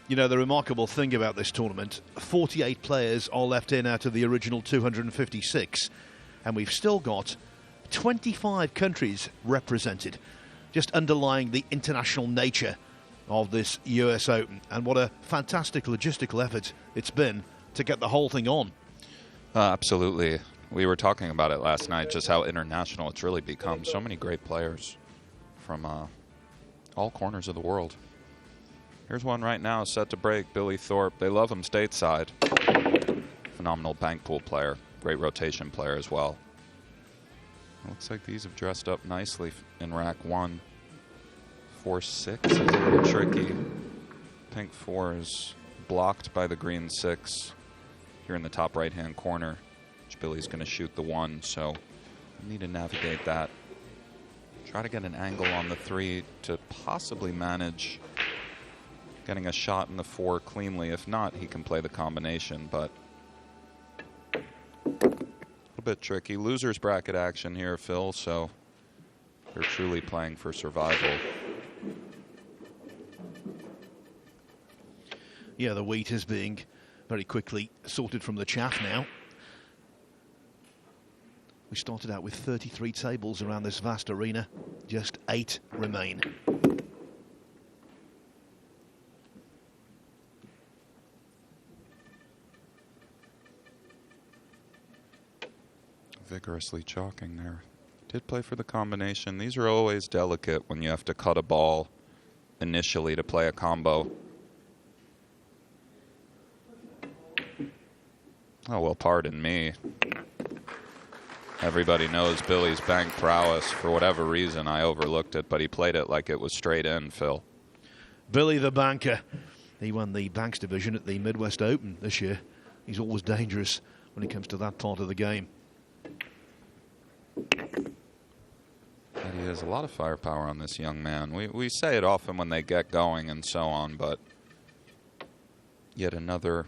You know, the remarkable thing about this tournament, 48 players are left in out of the original 256, and we've still got 25 countries represented, just underlying the international nature of this US Open. And what a fantastic logistical effort it's been to get the whole thing on. Absolutely. We were talking about it last night, just how international it's really become. So many great players from all corners of the world. Here's one right now, set to break, Billy Thorpe. They love him stateside. Phenomenal bank pool player, great rotation player as well. Looks like these have dressed up nicely in rack 1. 4-6 is a little tricky. Pink 4 is blocked by the green 6 here in the top right-hand corner, which Billy's going to shoot the 1, so we need to navigate that. Try to get an angle on the 3 to possibly manage getting a shot in the 4 cleanly. If not, he can play the combination, but a little bit tricky. Losers bracket action here, Phil, so they're truly playing for survival. Yeah, the wheat is being very quickly sorted from the chaff now. We started out with 33 tables around this vast arena. Just 8 remain. Vigorously chalking there. Did play for the combination. These are always delicate when you have to cut a ball initially to play a combo. Oh, well, pardon me. Everybody knows Billy's bank prowess. For whatever reason, I overlooked it, but he played it like it was straight in, Phil. Billy the banker. He won the banks division at the Midwest Open this year. He's always dangerous when it comes to that part of the game. And he has a lot of firepower on this young man. We say it often when they get going and so on, but yet another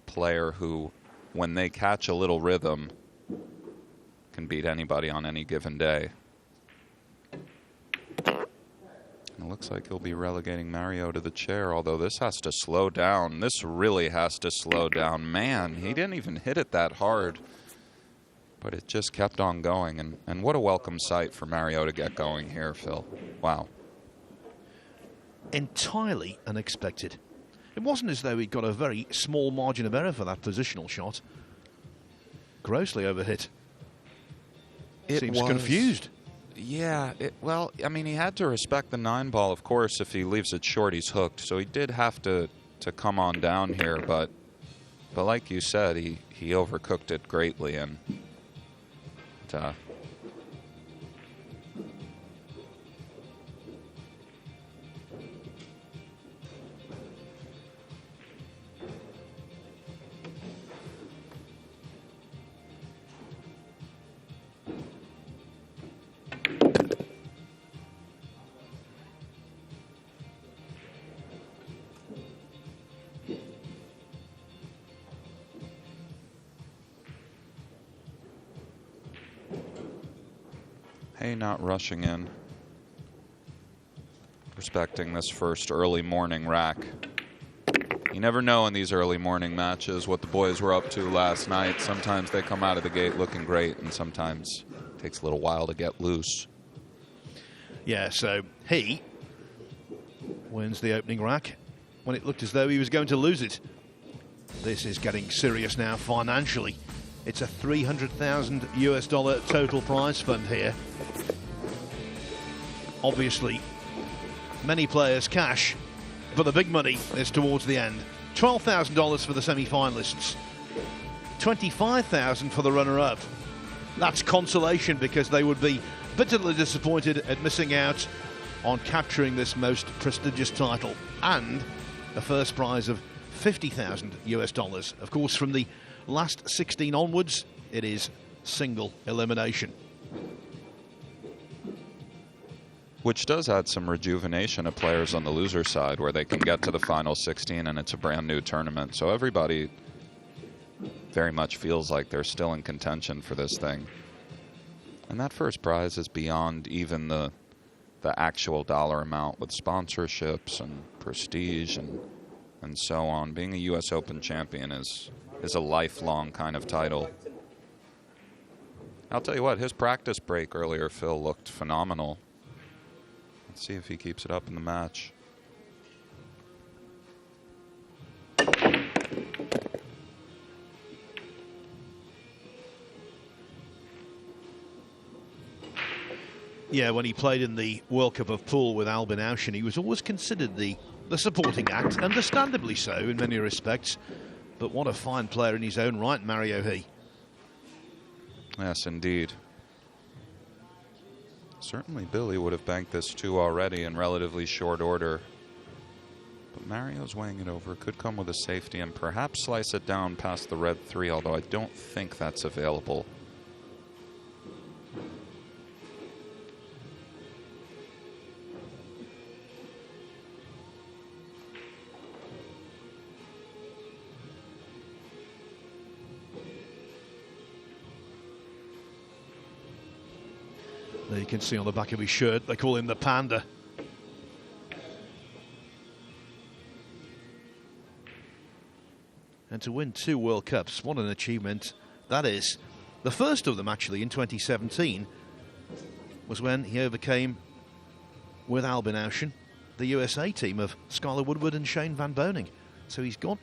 player who, when they catch a little rhythm, can beat anybody on any given day. And it looks like he'll be relegating Mario to the chair, although this has to slow down. This really has to slow down. Man, he didn't even hit it that hard, but it just kept on going. And what a welcome sight for Mario to get going here, Phil. Wow. Entirely unexpected. It wasn't as though he'd got a very small margin of error for that positional shot. Grossly overhit. Seems confused. Yeah, well, I mean, he had to respect the 9 ball, of course. If he leaves it short, he's hooked. So he did have to come on down here. But like you said, he overcooked it greatly. And not rushing in, respecting this first early morning rack. You never know in these early morning matches what the boys were up to last night. Sometimes they come out of the gate looking great, and sometimes it takes a little while to get loose. Yeah, so he wins the opening rack when it looked as though he was going to lose it. This is getting serious now financially. It's a $300,000 US total prize fund here. Obviously, many players cash, but the big money is towards the end. $12,000 for the semi-finalists, $25,000 for the runner-up. That's consolation because they would be bitterly disappointed at missing out on capturing this most prestigious title, and a first prize of $50,000 US. Of course, from the last 16 onwards, it is single elimination. Which does add some rejuvenation of players on the loser side, where they can get to the final 16 and it's a brand new tournament. So everybody very much feels like they're still in contention for this thing. And that first prize is beyond even the actual dollar amount, with sponsorships and prestige and and so on. Being a U.S. Open champion is a lifelong kind of title. I'll tell you what, his practice break earlier, Phil, looked phenomenal. Let's see if he keeps it up in the match. Yeah, when he played in the World Cup of Pool with Albin Auschen, he was always considered the supporting act, understandably so in many respects. But what a fine player in his own right, Mario He. Yes, indeed. Certainly Billy would have banked this 2 already in relatively short order. But Mario's weighing it over. Could come with a safety and perhaps slice it down past the red 3, although I don't think that's available. There you can see on the back of his shirt, they call him the Panda. And to win 2 World Cups, what an achievement that is. The first of them, actually, in 2017, was when he overcame, with Albin Auschen, the USA team of Skylar Woodward and Shane Van Boening. So he's got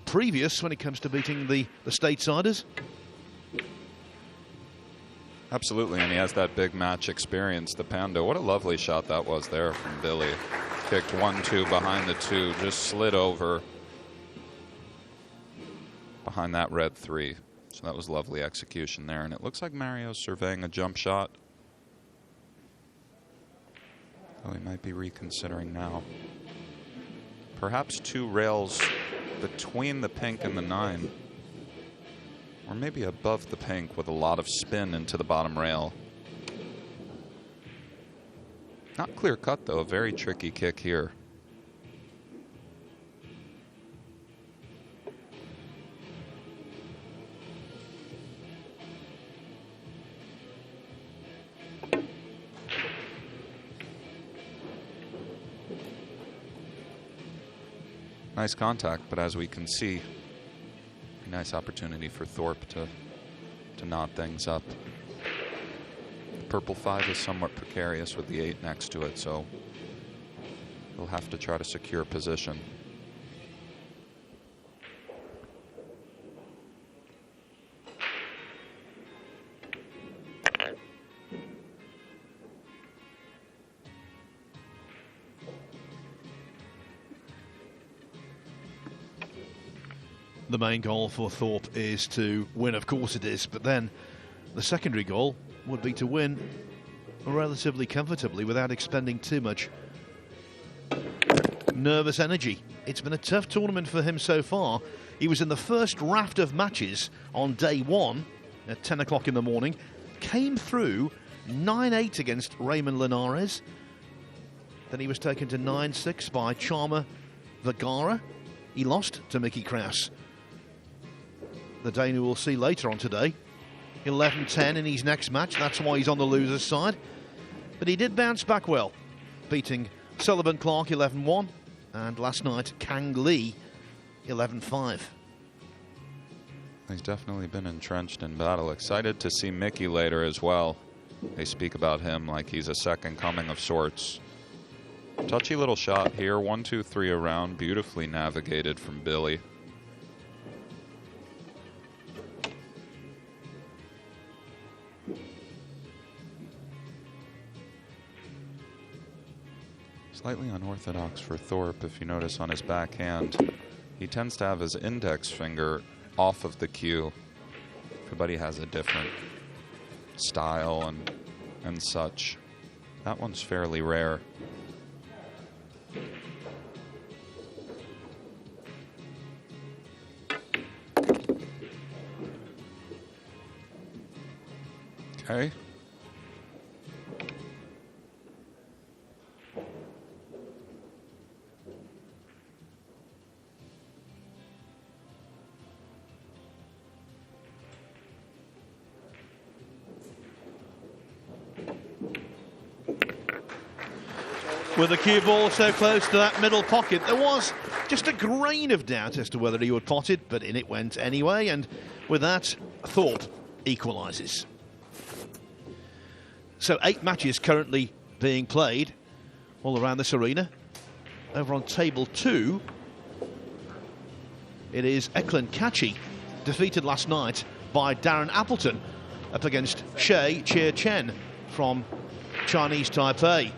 previous when it comes to beating the stateside. Absolutely, and he has that big match experience, the Panda. What a lovely shot that was there from Billy. Kicked 1-2 behind the 2, just slid over behind that red 3. So that was lovely execution there. And it looks like Mario's surveying a jump shot. Oh, he might be reconsidering now. Perhaps 2 rails between the pink and the 9. Or maybe above the pink with a lot of spin into the bottom rail. Not clear cut, though. A very tricky kick here. Nice contact, but as we can see, a nice opportunity for Thorpe to knot things up. The purple 5 is somewhat precarious with the 8 next to it, so he'll have to try to secure position. The main goal for Thorpe is to win, of course it is, but then the secondary goal would be to win relatively comfortably without expending too much nervous energy. It's been a tough tournament for him so far. He was in the first raft of matches on day 1 at 10 o'clock in the morning, came through 9-8 against Raymond Linares. Then he was taken to 9-6 by Charmer Vergara. He lost to Mickey Kraus. The Dane who we'll see later on today, 11-10 in his next match. That's why he's on the loser's side. But he did bounce back well, beating Sullivan Clark 11-1, and last night Kang Lee 11-5. He's definitely been entrenched in battle. Excited to see Mickey later as well. They speak about him like he's a second coming of sorts. Touchy little shot here, 1-2-3 around, beautifully navigated from Billy. Slightly unorthodox for Thorpe, if you notice on his backhand. He tends to have his index finger off of the cue. Everybody has a different style and such. That one's fairly rare. Okay. with the cue ball so close to that middle pocket, there was just a grain of doubt as to whether he would pot it, but in it went anyway, and with that, Thorpe equalises. So 8 matches currently being played all around this arena. Over on table 2, it is Eklund Kachi, defeated last night by Darren Appleton, up against Shea Chia Chen from Chinese Taipei.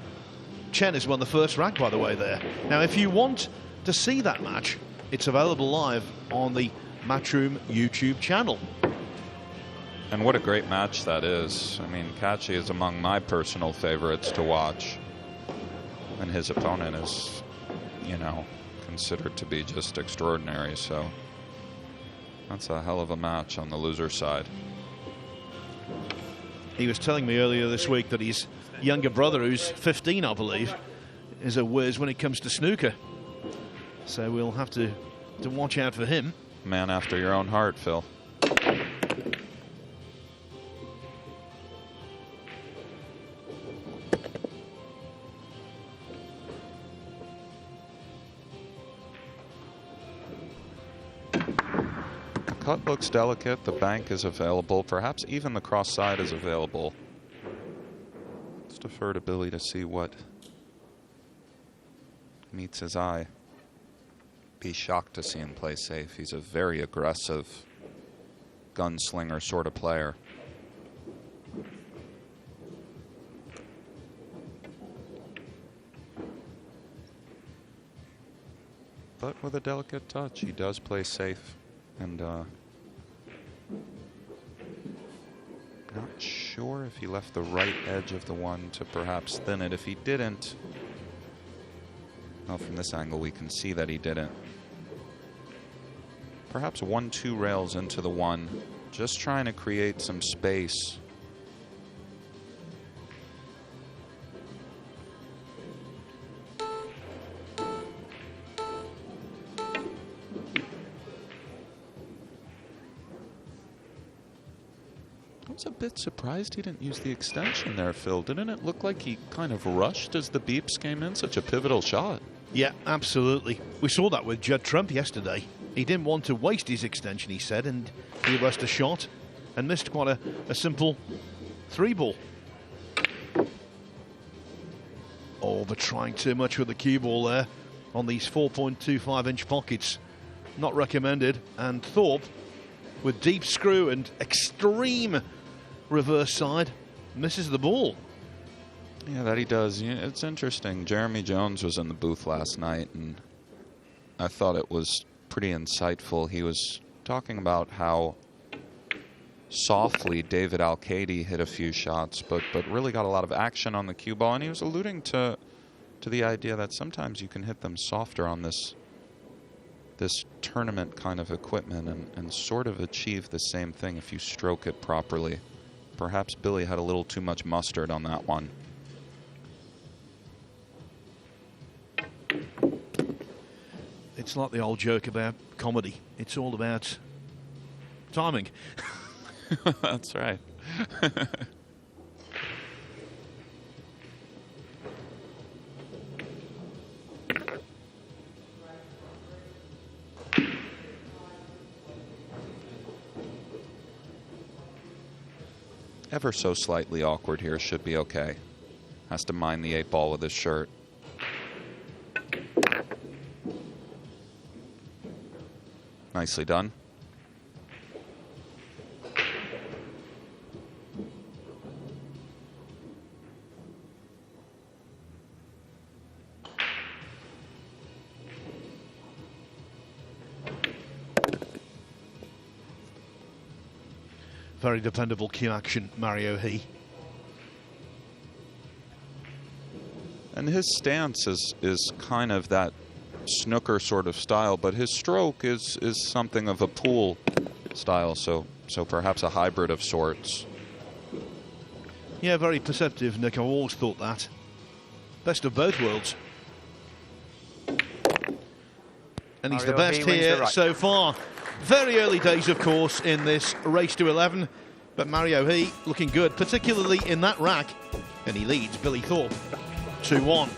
Chen has won the first rank, by the way, there. Now, if you want to see that match, it's available live on the Matchroom YouTube channel. And what a great match that is. I mean, Kachi is among my personal favorites to watch. And his opponent is, you know, considered to be just extraordinary. So that's a hell of a match on the loser side. He was telling me earlier this week that his younger brother, who's 15, I believe, is a whiz when it comes to snooker. So we'll have to watch out for him. Man after your own heart, Phil. Cut looks delicate, the bank is available, perhaps even the cross side is available. Let's defer to Billy to see what meets his eye. Be shocked to see him play safe. He's a very aggressive gunslinger sort of player. But with a delicate touch, he does play safe. And not sure if he left the right edge of the one to perhaps thin it. If he didn't, well, from this angle we can see that he didn't. Perhaps 1-2 rails into the one, just trying to create some space. I was a bit surprised he didn't use the extension there, Phil. Didn't it look like he kind of rushed as the beeps came in? Such a pivotal shot. Yeah, absolutely. We saw that with Judd Trump yesterday. He didn't want to waste his extension, he said, and he rushed a shot and missed quite a simple 3-ball. Oh, but trying too much with the cue ball there on these 4.25-inch pockets. Not recommended. And Thorpe, with deep screw and extreme reverse side, misses the ball. Yeah, that he does. It's interesting. Jeremy Jones was in the booth last night, and I thought it was pretty insightful. He was talking about how softly David Al-Kaidi hit a few shots, but really got a lot of action on the cue ball, and he was alluding to the idea that sometimes you can hit them softer on this tournament kind of equipment and sort of achieve the same thing if you stroke it properly. Perhaps Billy had a little too much mustard on that one. It's like the old joke about comedy. It's all about timing. That's right. Ever so slightly awkward here, should be okay. Has to mind the 8-ball with his shirt. Nicely done. Very dependable cue action, Mario He. And his stance is kind of that snooker sort of style, but his stroke is something of a pool style, so perhaps a hybrid of sorts. Yeah, very perceptive, Nick. I always thought that. Best of both worlds. And he's the best here so far. Very early days, of course, in this race to 11, but Mario He looking good, particularly in that rack, and he leads Billy Thorpe 2-1.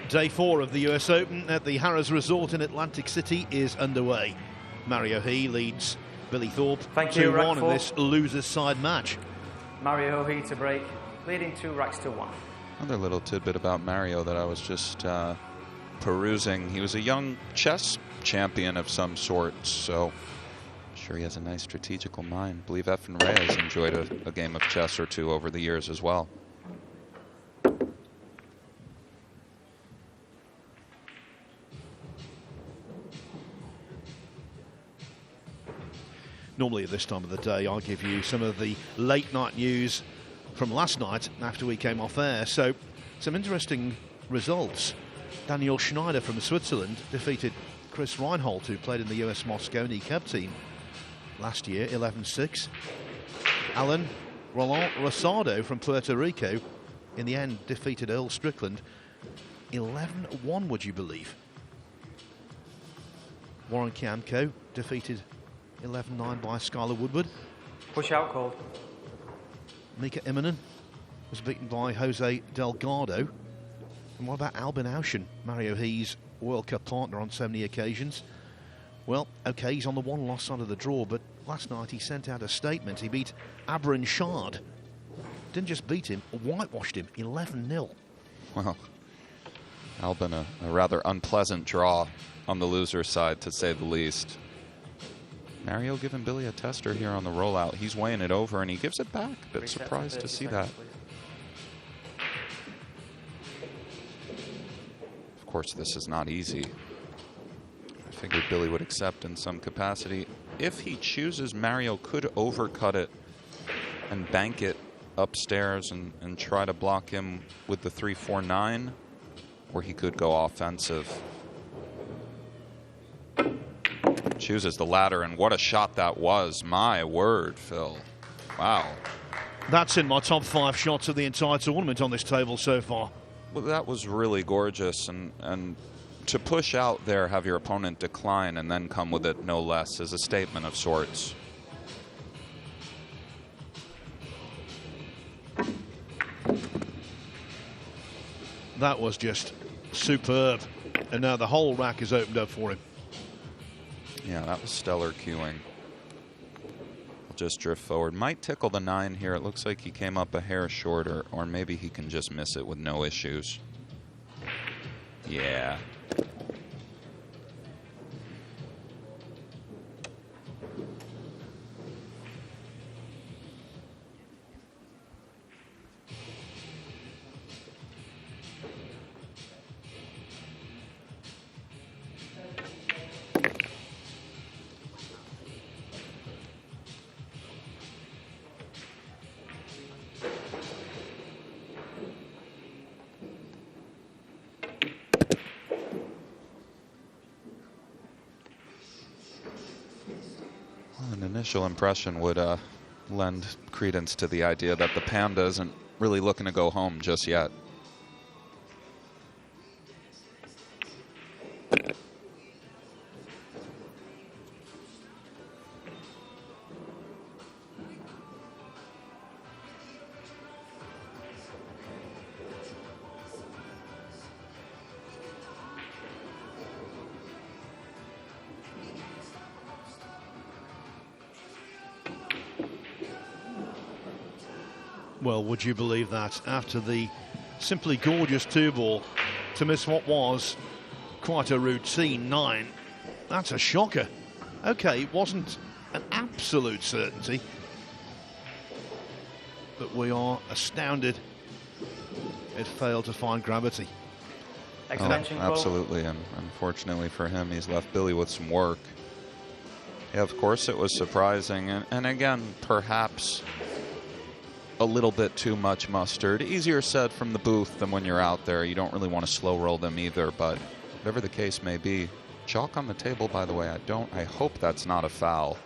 Day 4 of the US Open at the Harrah's Resort in Atlantic City is underway. Mario He leads Billy Thorpe 2-1 in this loser's side match. Mario He to break, leading 2 racks to 1. Another little tidbit about Mario that I was just perusing. He was a young chess champion of some sort, so I'm sure he has a nice strategical mind. I believe Efren Reyes enjoyed a game of chess or two over the years as well. Normally at this time of the day, I'll give you some of the late night news from last night after we came off air. So, some interesting results. Daniel Schneider from Switzerland defeated Chris Reinhold, who played in the US Mosconi Cup team last year, 11-6. Alan Roland Rosado from Puerto Rico, in the end, defeated Earl Strickland 11-1, would you believe? Warren Kiamko defeated 11-9 by Skylar Woodward. Push out called. Mika Immonen was beaten by Jose Delgado. And what about Albin Auschen, Mario He's World Cup partner on so many occasions? Well, okay, he's on the one-loss side of the draw, but last night he sent out a statement. He beat Abrin Shard. Didn't just beat him, whitewashed him 11-0. Well, Albin, a rather unpleasant draw on the loser side, to say the least. Mario giving Billy a tester here on the rollout. He's weighing it over and he gives it back. A bit surprised to see that. Of course, this is not easy. I figured Billy would accept in some capacity. If he chooses, Mario could overcut it and bank it upstairs and try to block him with the 3-4-9, or he could go offensive. Chooses the latter, and what a shot that was. My word, Phil. Wow. That's in my top 5 shots of the entire tournament on this table so far. Well, that was really gorgeous, and to push out there, have your opponent decline, and then come with it no less, is a statement of sorts. That was just superb. And now the whole rack is opened up for him. Yeah, that was stellar cueing. I'll just drift forward. Might tickle the 9 here. It looks like he came up a hair shorter, or maybe he can just miss it with no issues. Yeah. Initial impression would lend credence to the idea that the Panda isn't really looking to go home just yet. Well, would you believe that after the simply gorgeous 2-ball to miss what was quite a routine 9? That's a shocker. Okay, it wasn't an absolute certainty, but we are astounded it failed to find gravity. Extension absolutely, and unfortunately for him, he's left Billy with some work. Yeah, of course it was surprising, and again, perhaps a little bit too much mustard. Easier said from the booth than when you're out there. You don't really want to slow roll them either, but whatever the case may be. Chalk on the table, by the way. I hope that's not a foul.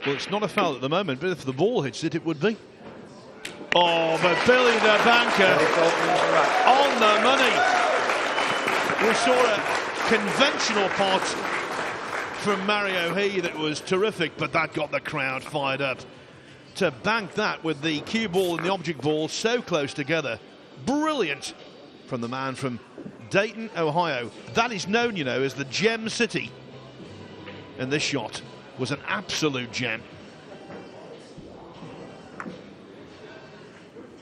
Well, it's not a foul at the moment, but if the ball hits it, it would be. Oh, but Billy the banker on the money. We saw a conventional pot from Mario He that was terrific, but that got the crowd fired up. To bank that with the cue ball and the object ball so close together. Brilliant. from the man from Dayton, Ohio. That is known, you know, as the Gem City. And this shot was an absolute gem.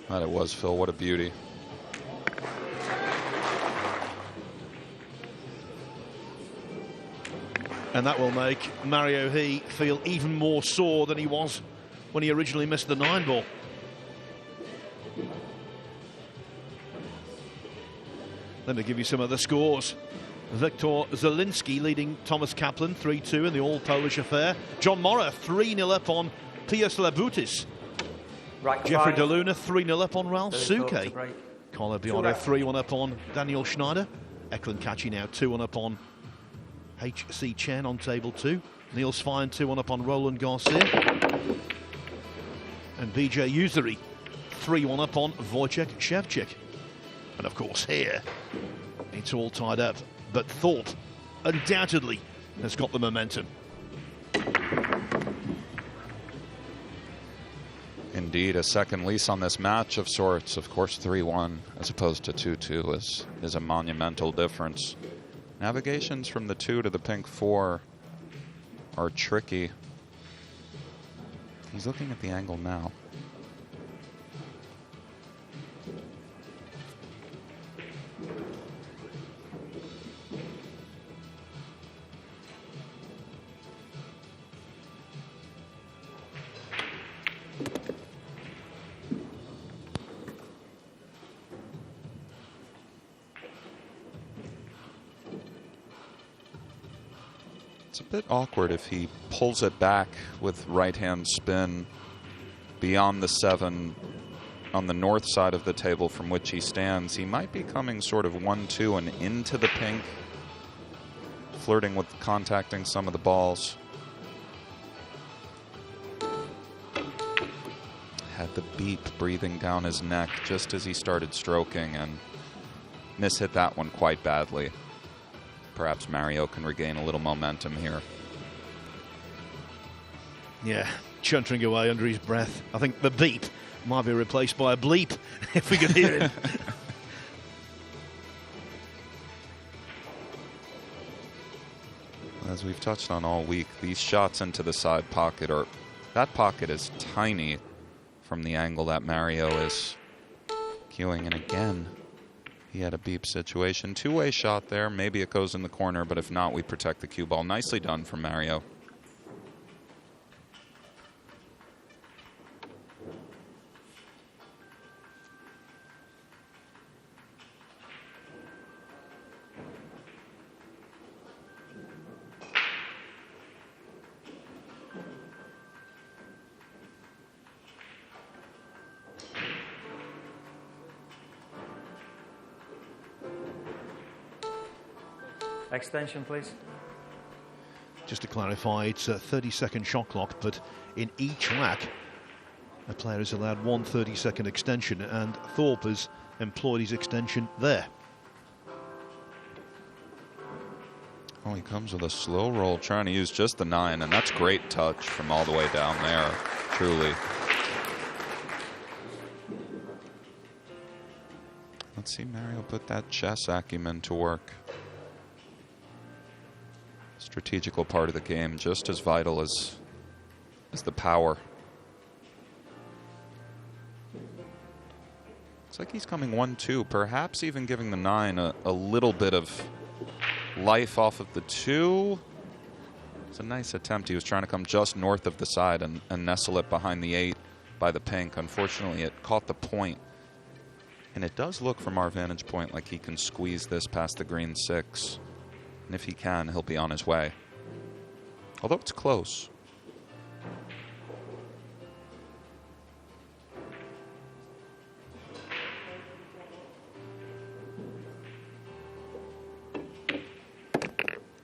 That it was, Phil. What a beauty. And that will make Mario He feel even more sore than he was when he originally missed the 9-ball. Let me give you some of the scores. Viktor Zielinski leading Thomas Kaplan 3-2 in the all-Polish affair. John Morra 3-0 up on Pius Labutis. Jeffrey DeLuna 3-0 up on Ralph Suke. Carlo Biondo 3-1 up on Daniel Schneider. Eklund Kachi now 2-1 up on H.C. Chen on table 2. Niels Fine 2-1 up on Roland Garcia. And BJ Usuri 3-1 up on Wojciech Szewczyk. And of course here, it's all tied up. But Thorpe undoubtedly has got the momentum. Indeed, a second lease on this match of sorts. Of course, 3-1 as opposed to 2-2 is a monumental difference. Navigations from the 2 to the pink 4 are tricky. He's looking at the angle now. It's a bit awkward if he pulls it back with right-hand spin beyond the 7 on the north side of the table from which he stands. He might be coming sort of 1-2 and into the pink, flirting with contacting some of the balls. Had the beep breathing down his neck just as he started stroking and mishit that one quite badly. Perhaps Mario can regain a little momentum here. Yeah, chuntering away under his breath. I think the beep might be replaced by a bleep if we could hear him. As we've touched on all week, these shots into the side pocket are, that pocket is tiny from the angle that Mario is cueing. And again, he had a beep situation. Two-way shot there. Maybe it goes in the corner, but if not, we protect the cue ball. Nicely done from Mario. Extension, please. Just to clarify, it's a 30-second shot clock, but in each rack, a player is allowed one 30-second extension, and Thorpe has employed his extension there. Oh, he comes with a slow roll, trying to use just the 9, and that's great touch from all the way down there, truly. Let's see Mario put that chess acumen to work. Strategical part of the game, just as vital as the power. Looks like he's coming 1-2, perhaps even giving the 9 a little bit of life off of the 2. It's a nice attempt. He was trying to come just north of the side and nestle it behind the 8 by the pink. Unfortunately, it caught the point. And it does look from our vantage point like he can squeeze this past the green 6. And if he can, he'll be on his way. Although it's close.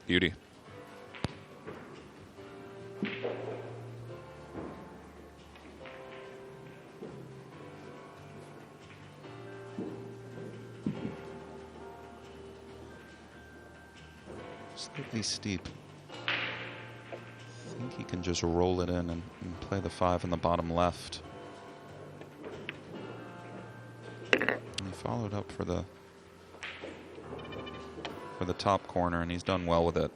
Beauty. Slightly steep. I think he can just roll it in and play the 5 in the bottom left. And he followed up for the for the top corner, and he's done well with it.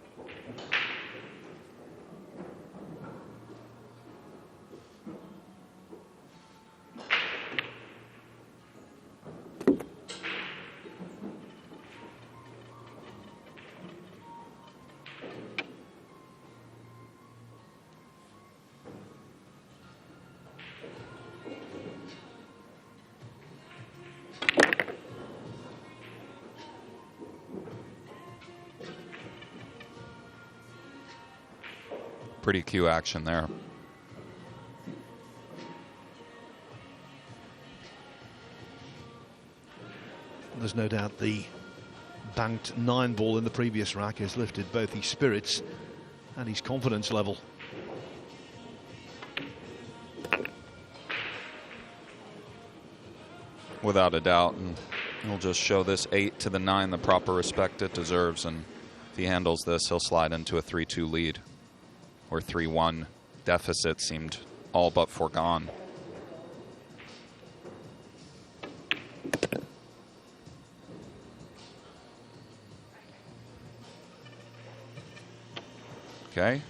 Pretty cue action there. There's no doubt the banked 9-ball in the previous rack has lifted both his spirits and his confidence level. Without a doubt, and he'll just show this 8 to the 9 the proper respect it deserves, and if he handles this, he'll slide into a 3-2 lead. Or 3-1 deficit seemed all but foregone. Okay.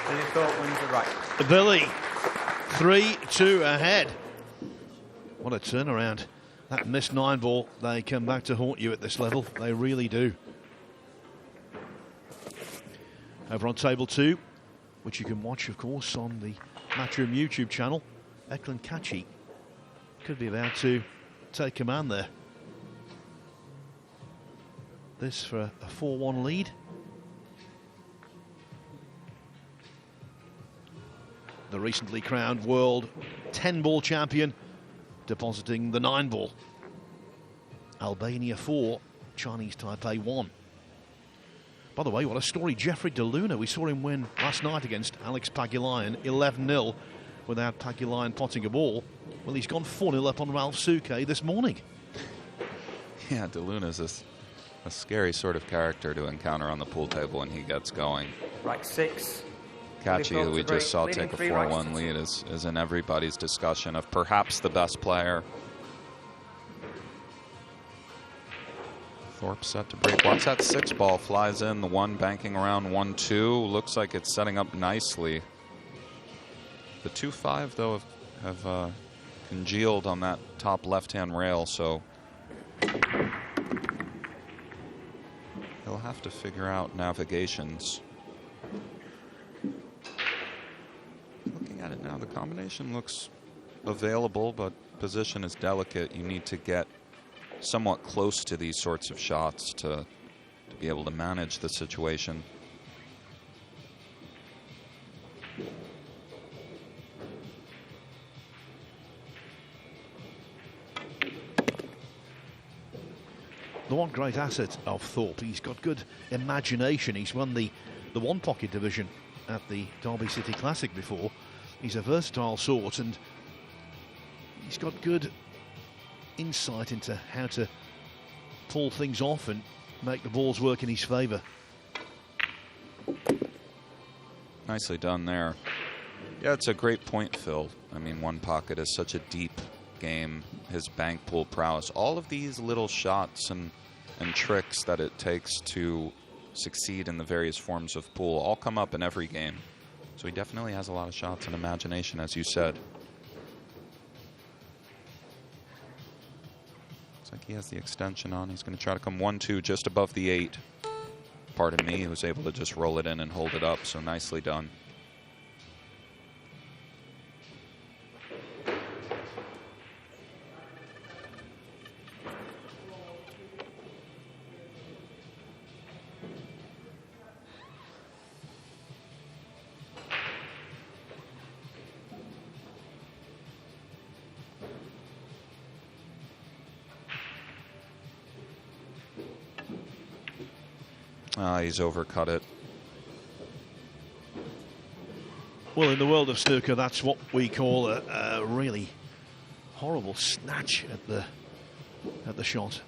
Billy Thorpe wins the right. Billy, 3-2 ahead. What a turnaround. That missed 9-ball, they come back to haunt you at this level. They really do. Over on table 2, which you can watch, of course, on the Matchroom YouTube channel, Eklund Kachi could be about to take command there. This for a 4-1 lead. The recently crowned world 10-ball champion depositing the 9-ball. Albania 4, Chinese Taipei 1. By the way, what a story. Jeffrey De Luna, we saw him win last night against Alex Pagulayan, 11-0 without Pagulayan potting a ball. Well, he's gone 4-0 up on Ralph Suke this morning. Yeah, De Luna's a scary sort of character to encounter on the pool table when he gets going. Right 6. Kachi, who we just saw take a 4-1 lead, is in everybody's discussion of perhaps the best player. Thorpe set to break. Watch that 6-ball flies in. The 1 banking around 1-2. Looks like it's setting up nicely. The 2-5 though have congealed on that top left-hand rail, so he'll have to figure out navigations. Looking at it now, the combination looks available, but position is delicate. You need to get somewhat close to these sorts of shots to be able to manage the situation. The one great asset of Thorpe, he's got good imagination. He's won the one pocket division at the Derby City Classic before. He's a versatile sort, and he's got good insight into how to pull things off and make the balls work in his favour. Nicely done there. Yeah, it's a great point, Phil. I mean, one pocket is such a deep game. His bank pull prowess, all of these little shots and tricks that it takes to succeed in the various forms of pool all come up in every game. So he definitely has a lot of shots and imagination, as you said. Looks like he has the extension on. He's going to try to come 1-2 just above the 8. Pardon me, he was able to just roll it in and hold it up, so nicely done. He's overcut it. Well, in the world of snooker, that's what we call a really horrible snatch at the shot.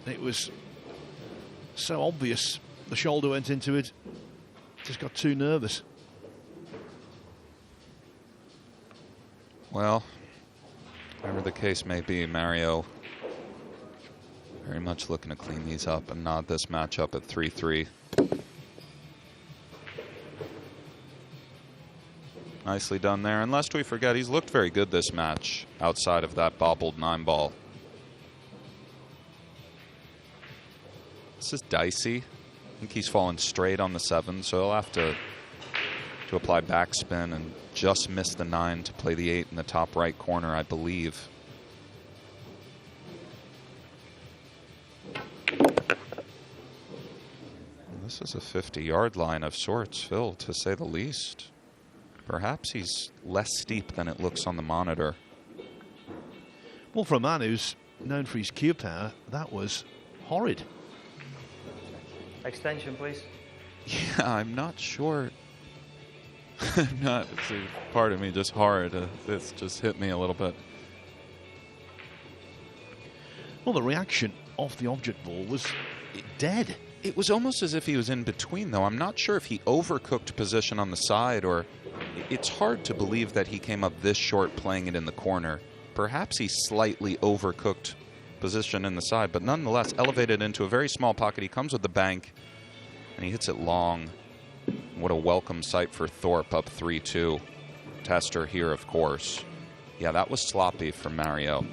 It was so obvious. The shoulder went into it. Just got too nervous. Well, whatever the case may be, Mario very much looking to clean these up and nod this matchup at 3-3. Nicely done there. And lest we forget, he's looked very good this match outside of that bobbled 9-ball. This is dicey. I think he's fallen straight on the 7, so he'll have to apply backspin and just miss the 9 to play the 8 in the top right corner, I believe. This is a 50-yard line of sorts, Phil, to say the least. Perhaps he's less steep than it looks on the monitor. Well, for a man who's known for his cue power, that was horrid. Extension, please. Yeah, I'm not sure. See, part of me just horrid. This just hit me a little bit. Well, the reaction off the object ball was dead. It was almost as if he was in between, though. I'm not sure if he overcooked position on the side, or it's hard to believe that he came up this short playing it in the corner. Perhaps he slightly overcooked position in the side, but nonetheless elevated into a very small pocket. He comes with the bank, and he hits it long. What a welcome sight for Thorpe, up 3-2. Tester here, of course. Yeah, that was sloppy from Mario.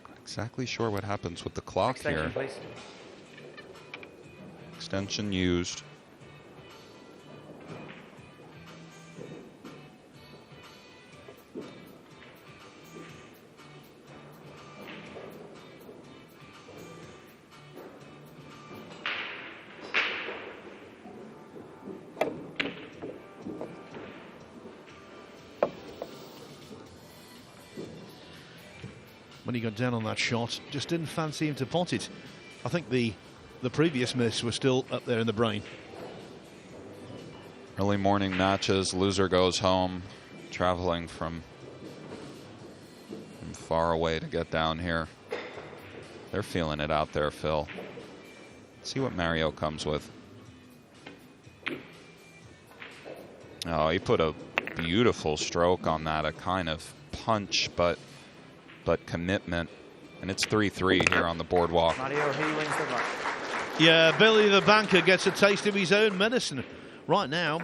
Not exactly sure what happens with the clock Extension, here. please. Extension used. When he got down on that shot, just didn't fancy him to pot it. I think the previous miss was still up there in the brain. Early morning matches, loser goes home, traveling from far away to get down here. They're feeling it out there, Phil. Let's see what Mario comes with. Oh, he put a beautiful stroke on that, a kind of punch, but commitment. And it's 3-3 here on the boardwalk. Mario, he wins the match. Yeah, Billy the banker gets a taste of his own medicine. Right now,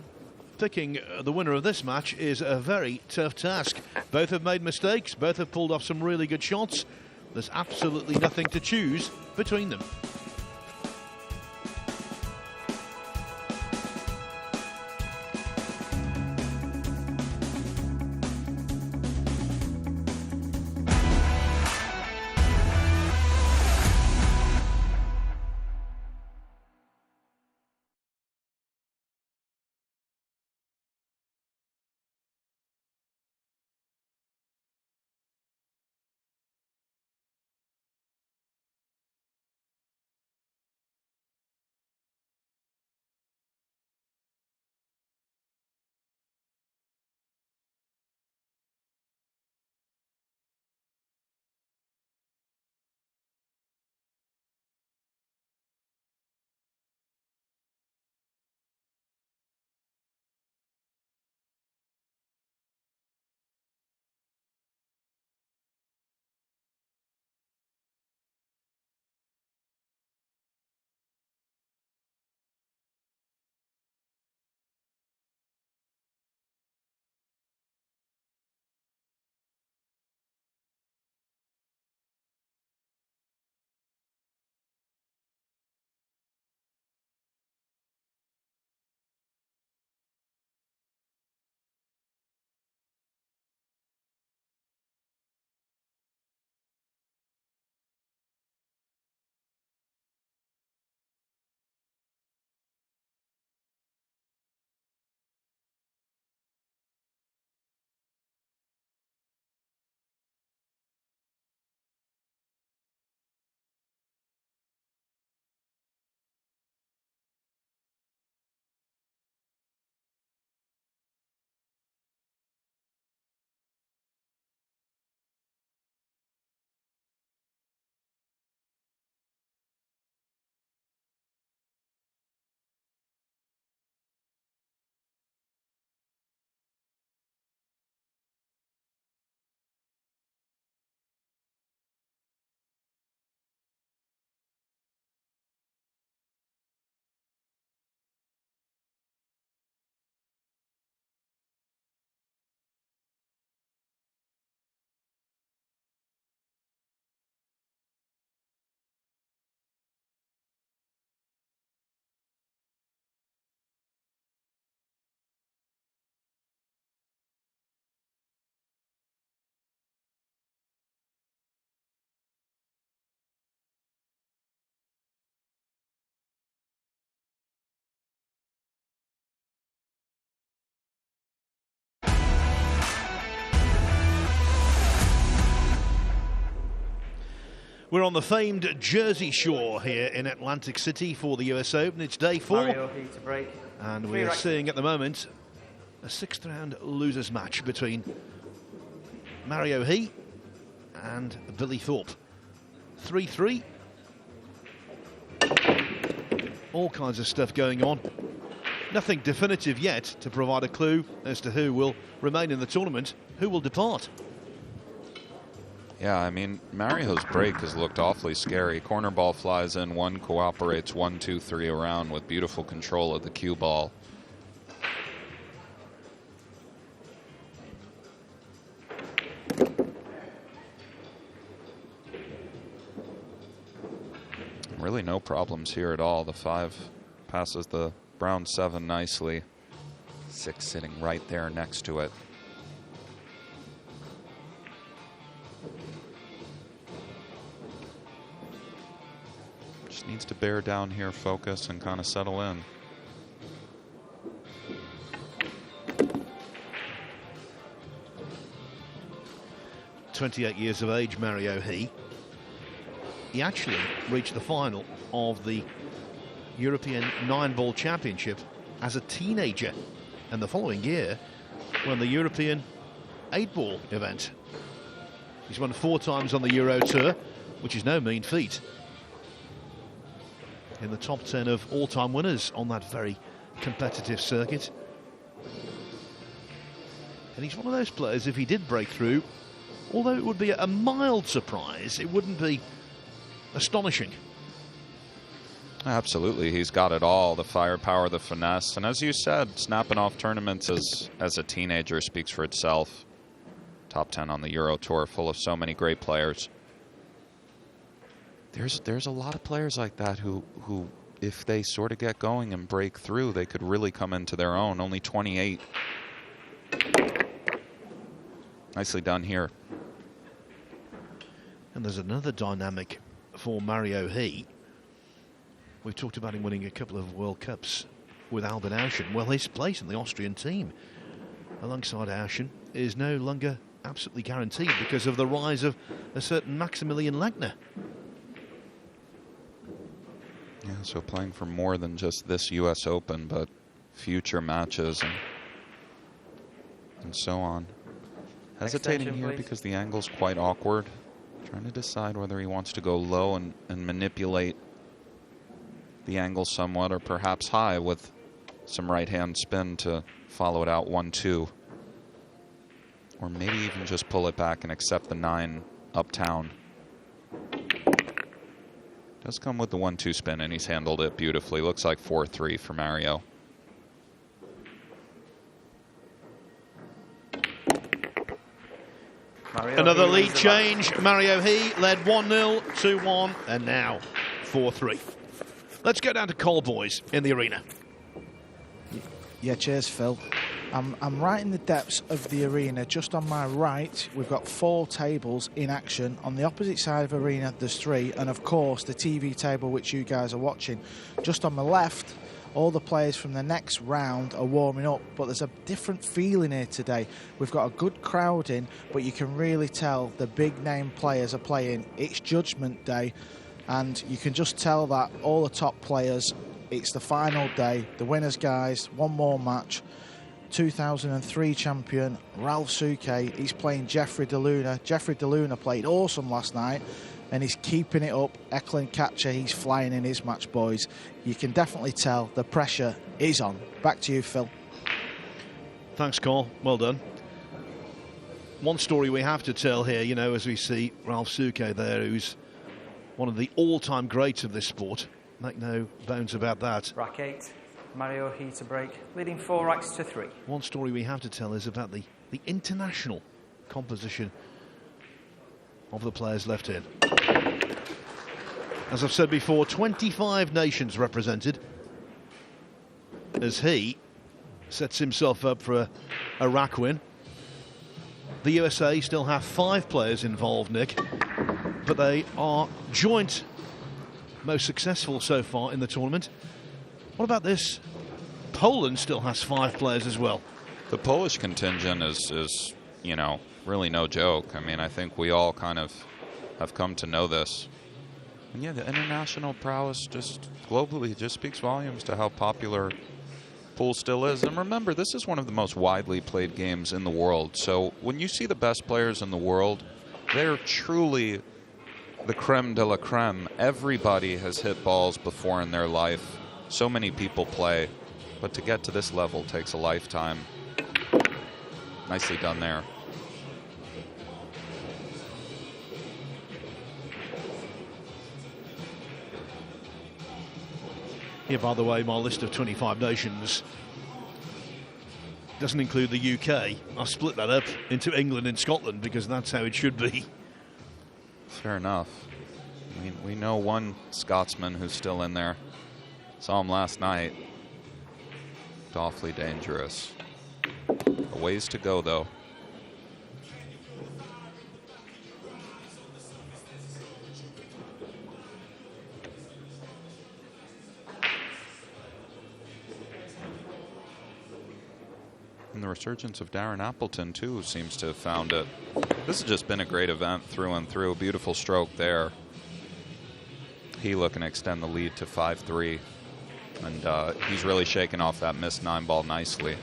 picking the winner of this match is a very tough task. Both have made mistakes. Both have pulled off some really good shots. There's absolutely nothing to choose between them. We're on the famed Jersey Shore here in Atlantic City for the US Open. It's day 4. Mario He to break. And we are seeing at the moment a 6th round losers match between Mario He and Billy Thorpe. 3-3. All kinds of stuff going on. Nothing definitive yet to provide a clue as to who will remain in the tournament, who will depart. Yeah, I mean, Mario's break has looked awfully scary. Corner ball flies in, 1 cooperates, 1, 2, 3 around with beautiful control of the cue ball. Really no problems here at all. The 5 passes the brown 7 nicely. 6 sitting right there next to it. Just needs to bear down here, focus, and kind of settle in. "28 years of age, Mario He. He actually reached the final of the European 9-ball championship as a teenager, and the following year won the European 8-ball event. He's won 4 times on the Euro Tour, which is no mean feat. In the top 10 of all-time winners on that very competitive circuit. And he's one of those players, if he did break through, although it would be a mild surprise, it wouldn't be astonishing. Absolutely, he's got it all, the firepower, the finesse, and as you said, snapping off tournaments as a teenager speaks for itself. Top 10 on the Euro Tour, full of so many great players. There's a lot of players like that who if they sort of get going and break through, they could really come into their own. Only 28. Nicely done here. And there's another dynamic for Mario He. We've talked about him winning a couple of World Cups with Albin Auschen. Well, his place in the Austrian team alongside Auschen is no longer absolutely guaranteed because of the rise of a certain Maximilian Lechner. Yeah, so playing for more than just this US Open, but future matches and so on. Hesitating here because the angle's quite awkward. Trying to decide whether he wants to go low and manipulate the angle somewhat, or perhaps high with some right-hand spin to follow it out 1-2. Or maybe even just pull it back and accept the 9 uptown. Does come with the 1-2 spin, and he's handled it beautifully. Looks like 4-3 for Mario. Another lead change. Mario He led 1-0, 2-1, and now 4-3. Let's go down to Cole Boys in the arena. Yeah, cheers, Phil. I'm right in the depths of the arena. Just on my right, we've got 4 tables in action. On the opposite side of the arena, there's 3. And, of course, the TV table, which you guys are watching. Just on my left, all the players from the next round are warming up. But there's a different feeling here today. We've got a good crowd in, but you can really tell the big-name players are playing. It's Judgment Day, and you can just tell that all the top players, it's the final day. The winners, guys, one more match. 2003 champion Ralph Souke, he's playing Jeffrey De Luna. Jeffrey De Luna played awesome last night, and he's keeping it up. Eklund Catcher, he's flying in his match, boys. You can definitely tell the pressure is on. Back to you, Phil. Thanks, Cole. Well done. One story we have to tell here, you know, as we see Ralph Souke there, who's one of the all-time greats of this sport. Make no bones about that. Rack 8. Mario He to break, leading 4 racks to 3. One story we have to tell is about the international composition of the players left in. As I've said before, 25 nations represented as he sets himself up for a rack win. The USA still have 5 players involved, Nick, but they are joint most successful so far in the tournament. What about this? Poland still has 5 players as well. The Polish contingent is, you know, really no joke. I mean, I think we all kind of have come to know this. And yeah, the international prowess just globally just speaks volumes to how popular pool still is. And remember, this is one of the most widely played games in the world. So when you see the best players in the world, they're truly the creme de la creme. Everybody has hit balls before in their life. So many people play. But to get to this level takes a lifetime. Nicely done there. Here, by the way, my list of 25 nations doesn't include the UK. I split that up into England and Scotland because that's how it should be. Fair enough. I mean, we know one Scotsman who's still in there. Saw him last night. Awfully dangerous. A ways to go, though. And the resurgence of Darren Appleton, too, seems to have found it. This has just been a great event through and through. Beautiful stroke there. He looking to extend the lead to 5-3. And he's really shaken off that missed 9-ball nicely.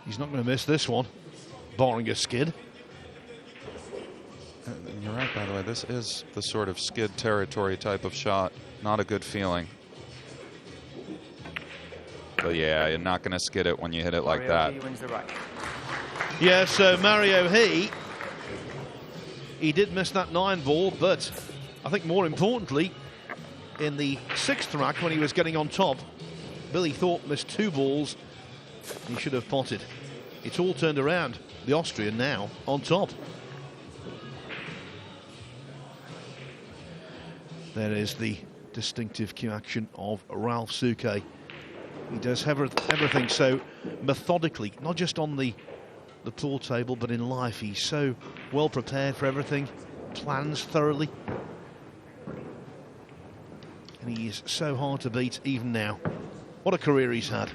He's not going to miss this one, barring a skid. You're right, by the way. This is the sort of skid territory type of shot. Not a good feeling. But yeah, you're not going to skid it when you hit it like that. He wins the rack. Yeah, so Mario he did miss that 9-ball, but I think more importantly, in the 6th rack when he was getting on top, Billy Thorpe missed 2 balls. He should have potted. It's all turned around. The Austrian now on top. There is the distinctive cue action of Ralph Suke. He does everything so methodically, not just on the pool table, but in life. He's so well prepared for everything, plans thoroughly. And he is so hard to beat even now. What a career he's had.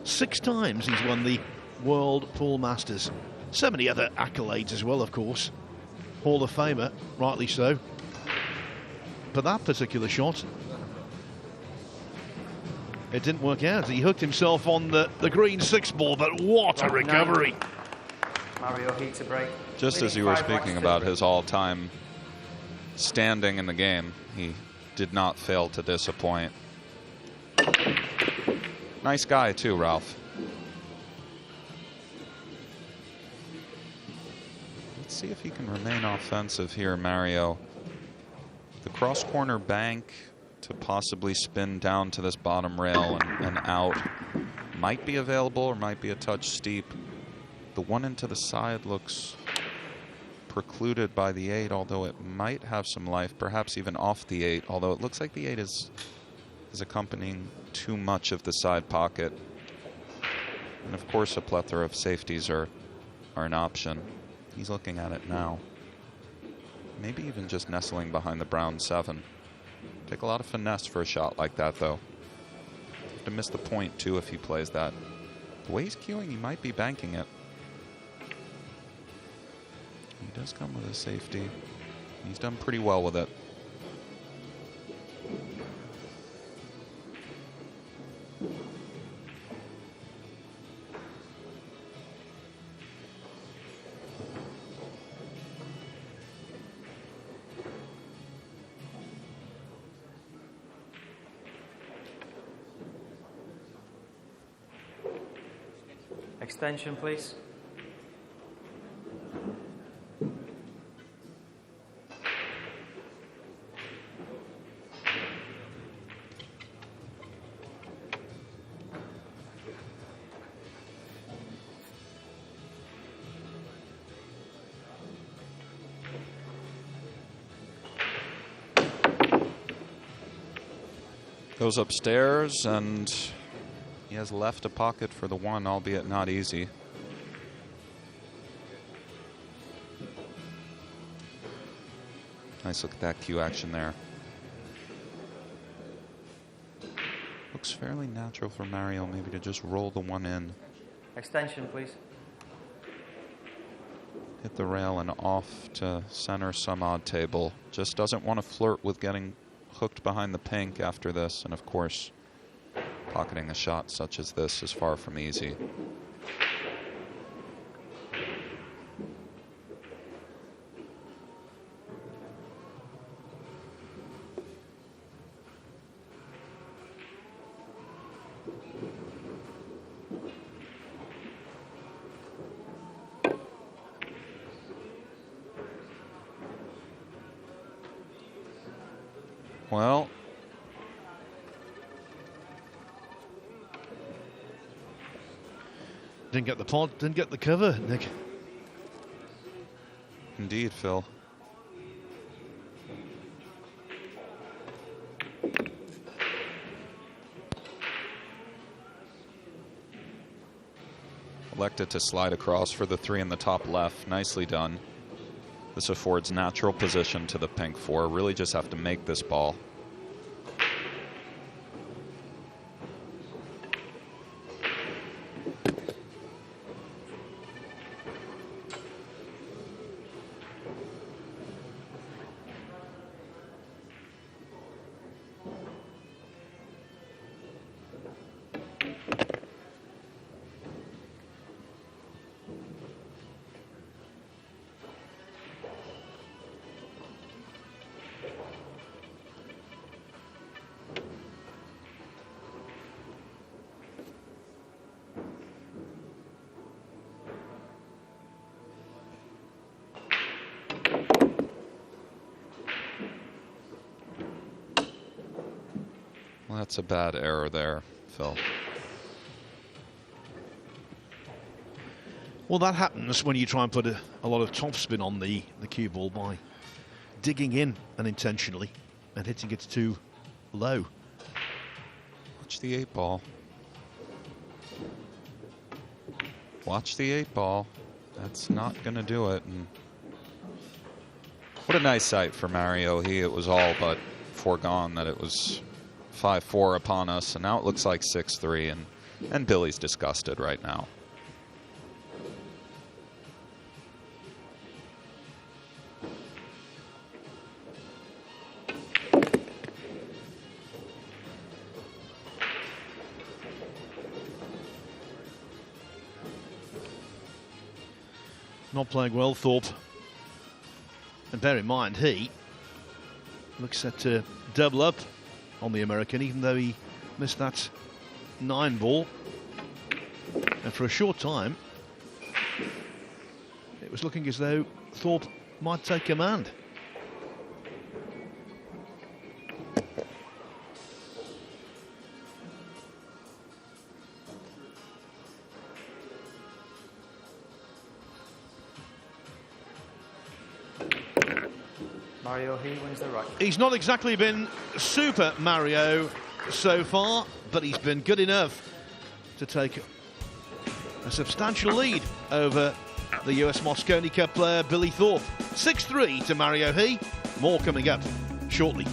6 times he's won the World Pool Masters. So many other accolades as well, of course. Hall of Famer, rightly so. But that particular shot, it didn't work out. He hooked himself on the green 6-ball, but what a recovery. Mario Heat to break. Just as you were speaking about his all-time standing in the game, he did not fail to disappoint. Nice guy, too, Ralph. Let's see if he can remain offensive here, Mario. The cross-corner bank to possibly spin down to this bottom rail and out might be available or might be a touch steep. The one into the side looks precluded by the 8, although it might have some life, perhaps even off the 8, although it looks like the 8 is accompanying too much of the side pocket. And of course a plethora of safeties are an option. He's looking at it now. Maybe even just nestling behind the brown 7. Take a lot of finesse for a shot like that, though. Have to miss the point, too, if he plays that. The way he's cueing, he might be banking it. He does come with a safety. He's done pretty well with it. Extension, please. Goes upstairs, and he has left a pocket for the 1, albeit not easy. Nice look at that cue action there. Looks fairly natural for Mario maybe to just roll the one in. Extension, please. Hit the rail and off to center some odd table. Just doesn't want to flirt with getting hooked behind the pink after this. And of course, pocketing a shot such as this is far from easy. Well, didn't get the pod, didn't get the cover, Nick. Indeed, Phil. Elected to slide across for the 3 in the top left. Nicely done. This affords natural position to the pink 4. Really just have to make this ball. Well, that's a bad error there, Phil. Well, that happens when you try and put a lot of topspin on the cue ball by digging in unintentionally and hitting it too low. Watch the 8 ball. Watch the 8 ball. That's not going to do it. And what a nice sight for Mario. It was all but foregone that it was 5-4 upon us, and now it looks like 6-3, and Billy's disgusted right now. Not playing well, Thorpe. And bear in mind, he looks set to double up on the American, even though he missed that 9 ball. And for a short time, it was looking as though Thorpe might take command. Mario, he wins the right. He's not exactly been Super Mario so far, but he's been good enough to take a substantial lead over the US Mosconi Cup player Billy Thorpe. 6-3 to Mario He. More coming up shortly.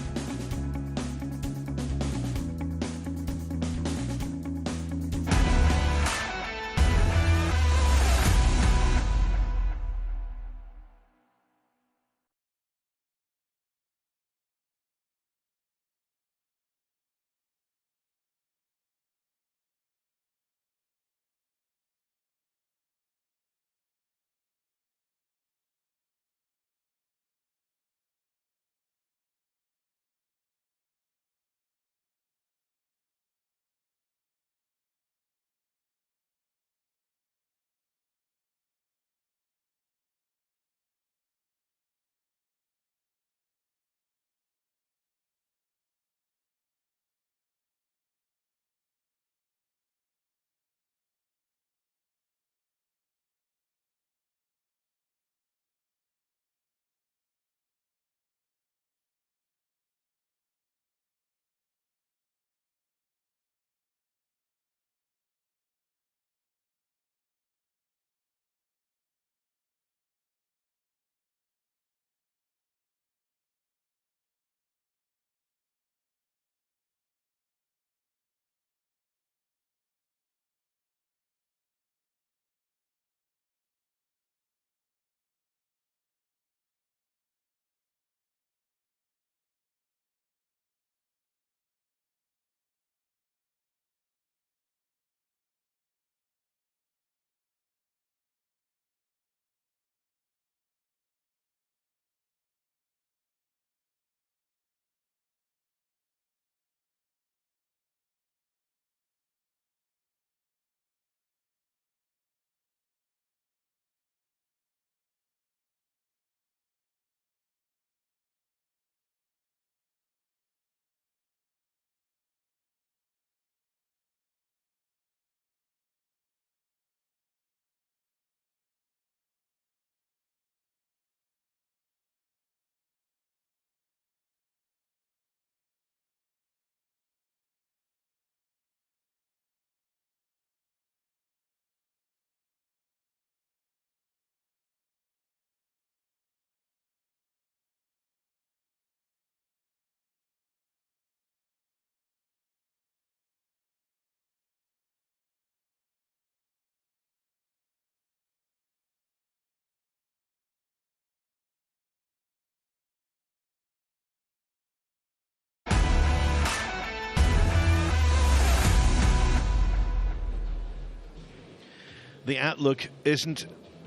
the outlook isn't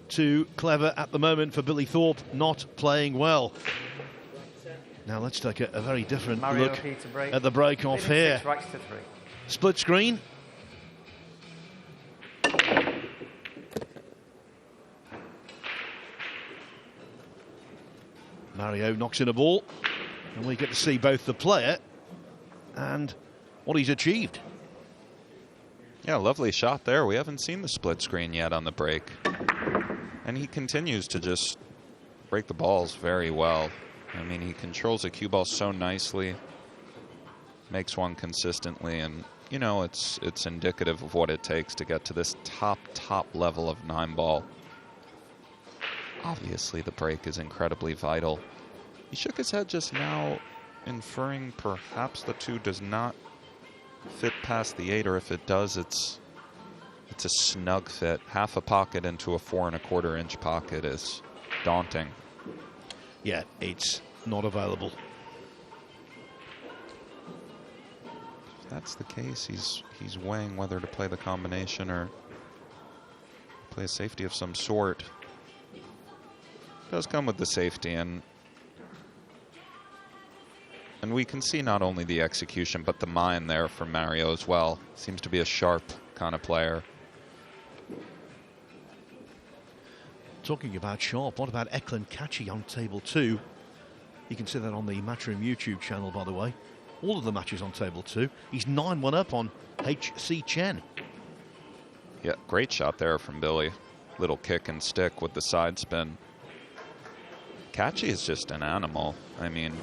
too clever at the moment for Billy Thorpe, not playing well. Now let's take a very different Mario look Peter break. at the break-off Leading here. 6 racks to 3. Split screen. Mario knocks in a ball, and we get to see both the player and what he's achieved. Yeah, lovely shot there. We haven't seen the split screen yet on the break. And he continues to just break the balls very well. I mean, he controls a cue ball so nicely, makes one consistently, and, you know, it's indicative of what it takes to get to this top level of 9-ball. Obviously, the break is incredibly vital. He shook his head just now, inferring perhaps the 2 does not fit past the 8, or if it does, it's a snug fit. Half a pocket into a 4 1/4 inch pocket is daunting. Yeah, it's not available. If that's the case, he's weighing whether to play the combination or play a safety of some sort. Does come with the safety, and we can see not only the execution but the mind there from Mario as well. Seems to be a sharp kind of player. Talking about sharp, what about Eklund Kachi on table 2? You can see that on the Matchroom YouTube channel, by the way. All of the matches on table 2. He's 9-1 up on H.C. Chen. Yeah, great shot there from Billy. Little kick and stick with the side spin. Kachi is just an animal. I mean,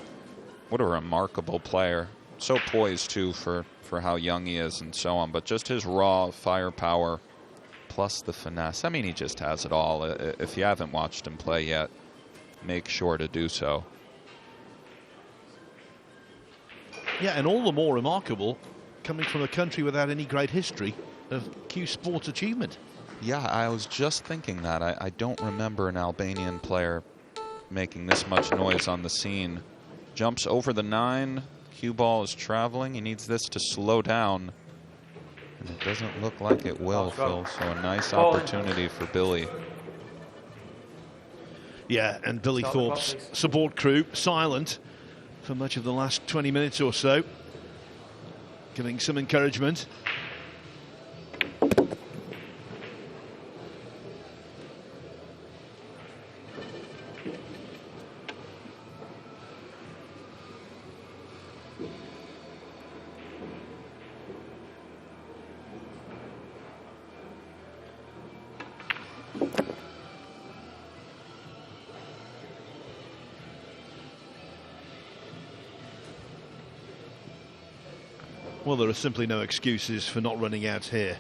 what a remarkable player. So poised, too, for how young he is and so on. But just his raw firepower plus the finesse. I mean, he just has it all. If you haven't watched him play yet, make sure to do so. Yeah, and all the more remarkable coming from a country without any great history of cue sports achievement. Yeah, I was just thinking that. I don't remember an Albanian player making this much noise on the scene. Jumps over the 9. Cue ball is traveling. He needs this to slow down. And it doesn't look like it will, Phil. So a nice opportunity for Billy. Yeah, and Billy Thorpe's support crew silent for much of the last 20 minutes or so, giving some encouragement. Well, there are simply no excuses for not running out here.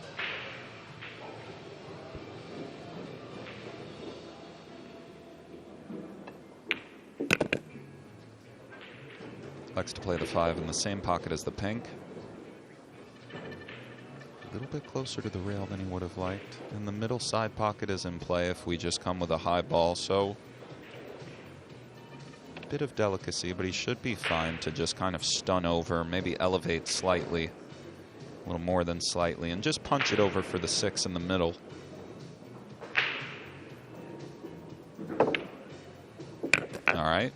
Likes to play the 5 in the same pocket as the pink. A little bit closer to the rail than he would have liked. And the middle side pocket is in play if we just come with a high ball. So bit of delicacy, but he should be fine to just kind of stun over, maybe elevate slightly, a little more than slightly, and just punch it over for the 6 in the middle. All right.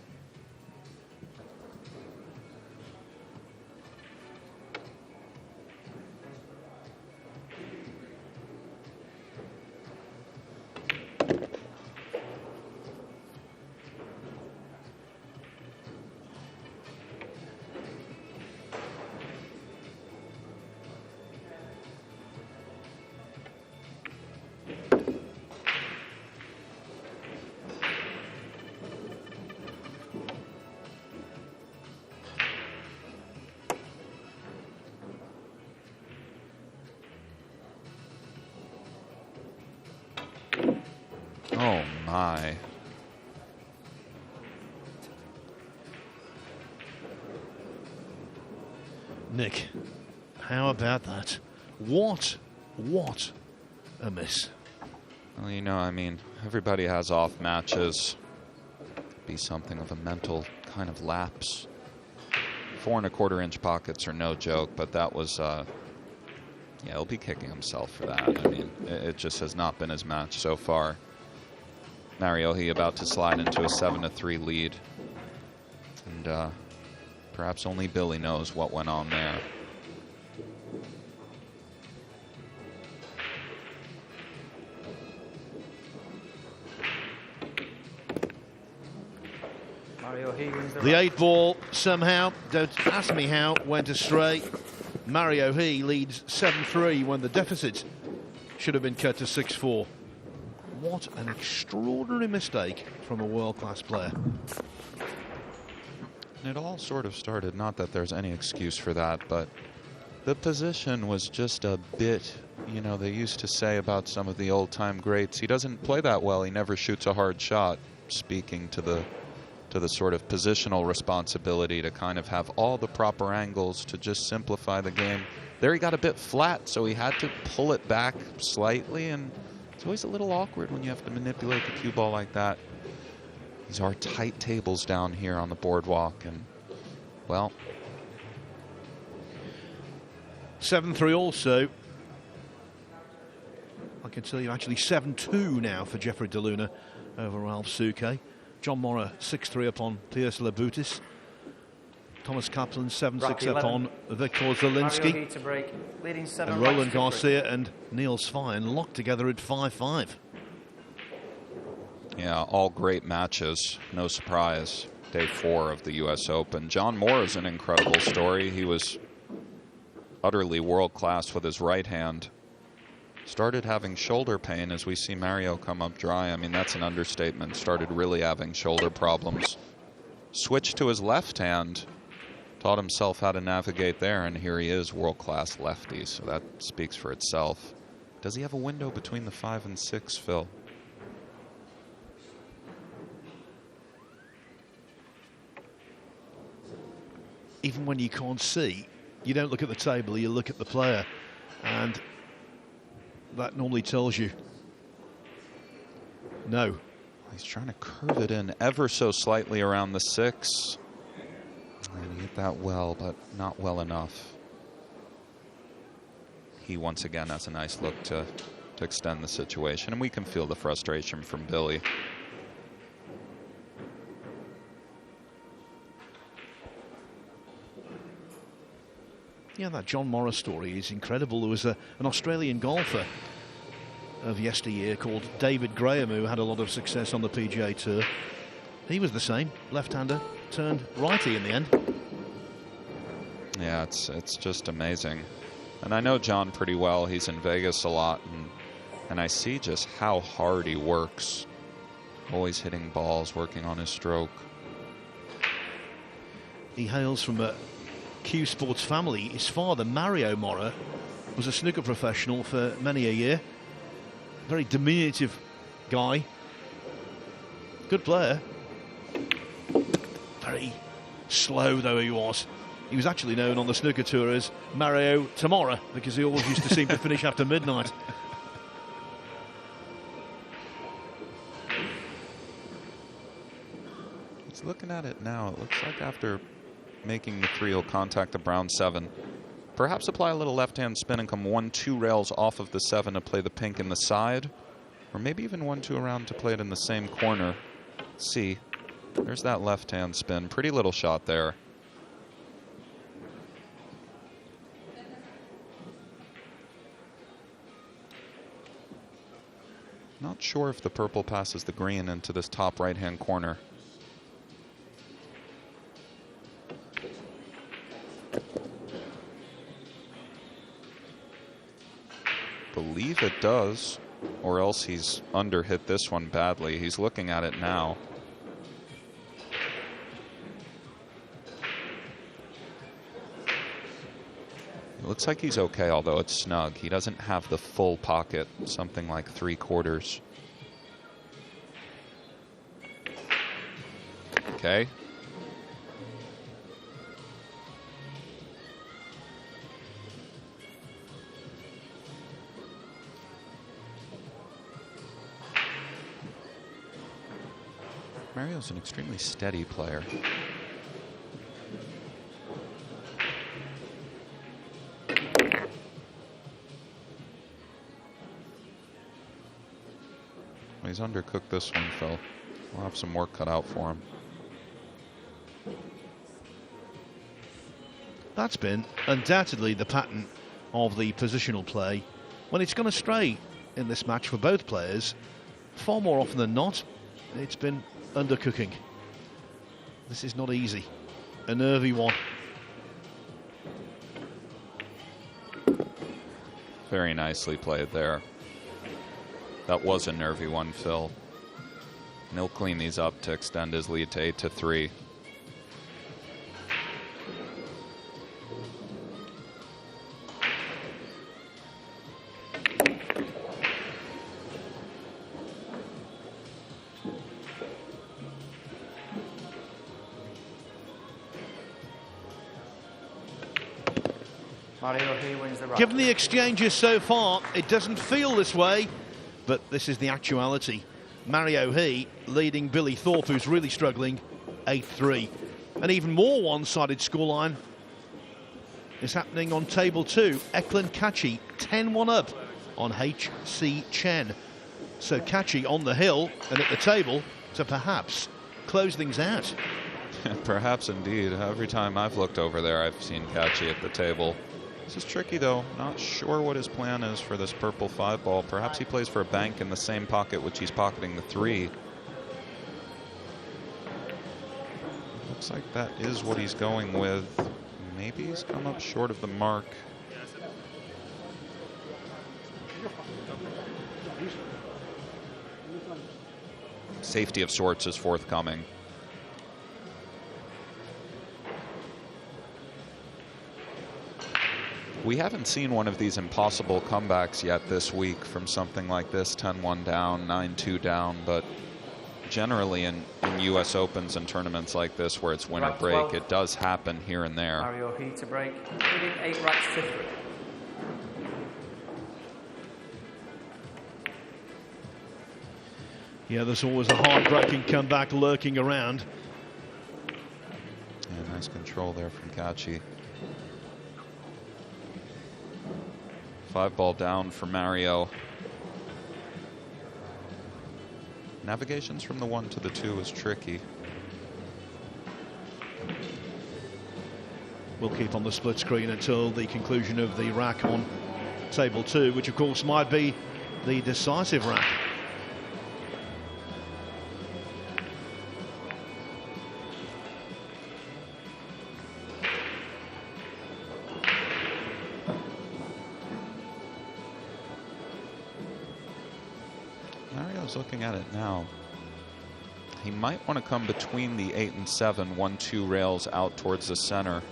Oh, my. Nick, how about that? What a miss. Well, you know, I mean, everybody has off matches. Could be something of a mental kind of lapse. 4 1/4 inch pockets are no joke, but that was Yeah, he'll be kicking himself for that. I mean, it just has not been his match so far. Mariohi about to slide into a 7-3 lead. And perhaps only Billy knows what went on there. The 8 ball somehow, don't ask me how, went astray. Mario He leads 7-3 when the deficit should have been cut to 6-4. What an extraordinary mistake from a world-class player. It all sort of started, not that there's any excuse for that, but the position was just a bit, you know, they used to say about some of the old-time greats, he doesn't play that well, he never shoots a hard shot, speaking to the sort of positional responsibility to kind of have all the proper angles to just simplify the game. There he got a bit flat, so he had to pull it back slightly, and it's always a little awkward when you have to manipulate the cue ball like that. These are tight tables down here on the boardwalk, and, well... 7-3 also. I can tell you actually 7-2 now for Jeffrey De Luna over Ralph Souquet. John Morra 6-3 upon Piers Labutis. Thomas Kaplan 7-6 upon Viktor Zielinski. And Roland Garcia and Niels Fine locked together at 5-5. Yeah, all great matches. No surprise. Day 4 of the U.S. Open. John Morra is an incredible story. He was utterly world-class with his right hand. Started having shoulder pain as we see Mario come up dry. I mean, that's an understatement. Started really having shoulder problems. Switched to his left hand. Taught himself how to navigate there, and here he is, world-class lefty. So that speaks for itself. Does he have a window between the 5 and 6, Phil? Even when you can't see, you don't look at the table, you look at the player. And that normally tells you no. He's trying to curve it in ever so slightly around the 6. And he hit that well, but not well enough. He once again has a nice look to extend the situation, and we can feel the frustration from Billy. Yeah, that John Morris story is incredible. There was an Australian golfer of yesteryear called David Graham who had a lot of success on the PGA Tour. He was the same, left-hander, turned righty in the end. Yeah, it's just amazing. And I know John pretty well. He's in Vegas a lot, and I see just how hard he works. Always hitting balls, working on his stroke. He hails from a Q Sports family. His father, Mario Morra, was a snooker professional for many a year. Very diminutive guy. Good player. Very slow, though he was. He was actually known on the snooker tour as Mario Tomorrow because he always used to seem to finish after midnight. He's looking at it now. It looks like after making the 3, he'll contact the brown 7. Perhaps apply a little left-hand spin and come 1-2 rails off of the 7 to play the pink in the side. Or maybe even 1-2 around to play it in the same corner. Let's see. There's that left-hand spin. Pretty little shot there. Not sure if the purple passes the green into this top right-hand corner. Believe it does, or else he's underhit this one badly. He's looking at it now. It looks like he's okay, although it's snug. He doesn't have the full pocket, something like 3/4. Okay. Mario's an extremely steady player. he's undercooked this one, Phil. We'll have some work cut out for him. That's been undoubtedly the pattern of the positional play when it's gone astray in this match for both players. Far more often than not, it's been undercooking. This is not easy. A nervy one. Very nicely played there. That was a nervy one, Phil. And he'll clean these up to extend his lead to 8-3. Mario He wins the rack. Given the exchanges so far, it doesn't feel this way, but this is the actuality. Mario He leading Billy Thorpe, who's really struggling, 8-3. An even more one-sided scoreline is happening on table 2. Eklund Kachi 10-1 up on H.C. Chen. So Kachi on the hill and at the table to perhaps close things out. Perhaps indeed. Every time I've looked over there, I've seen Kachi at the table. This is tricky, though. Not sure what his plan is for this purple 5-ball. Perhaps he plays for a bank in the same pocket which he's pocketing the 3. Looks like that is what he's going with. Maybe he's come up short of the mark. Safety of sorts is forthcoming. We haven't seen one of these impossible comebacks yet this week from something like this, 10-1 down, 9-2 down, but generally in U.S. Opens and tournaments like this where it's win or break, it does happen here and there. Mario He to break, leading 8 racks to 3. Yeah, there's always a heartbreaking comeback lurking around. Yeah, nice control there from Kachi. 5-ball down for Mario. Navigations from the 1 to the 2 is tricky. We'll keep on the split screen until the conclusion of the rack on table 2, which of course might be the decisive rack. Looking at it now, he might want to come between the 8 and 7 1-2 rails out towards the center.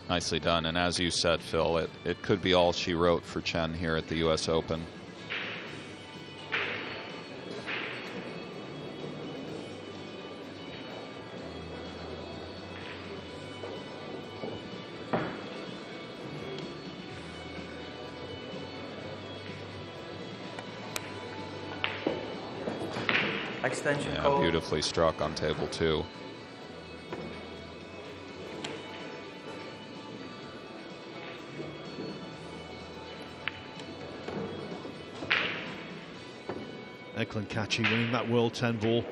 Nicely done, and as you said, Phil, it could be all she wrote for Chen here at the U.S. Open. Extension Yeah, call. beautifully struck on table 2. Eklund Kachi winning that World 10 ball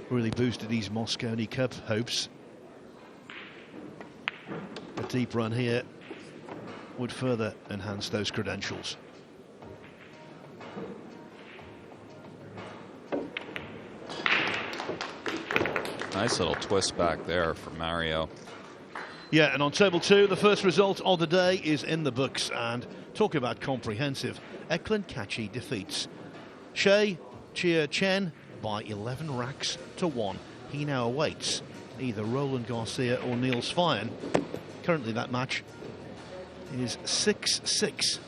really boosted his Mosconi Cup hopes. A deep run here would further enhance those credentials. Nice little twist back there from Mario. Yeah, and on table 2, the first result of the day is in the books. And talk about comprehensive. Eklund Kachi defeats Shea Chia Chen by 11 racks to 1. He now awaits either Roland Garcia or Niels Feijen. Currently that match is 6-6.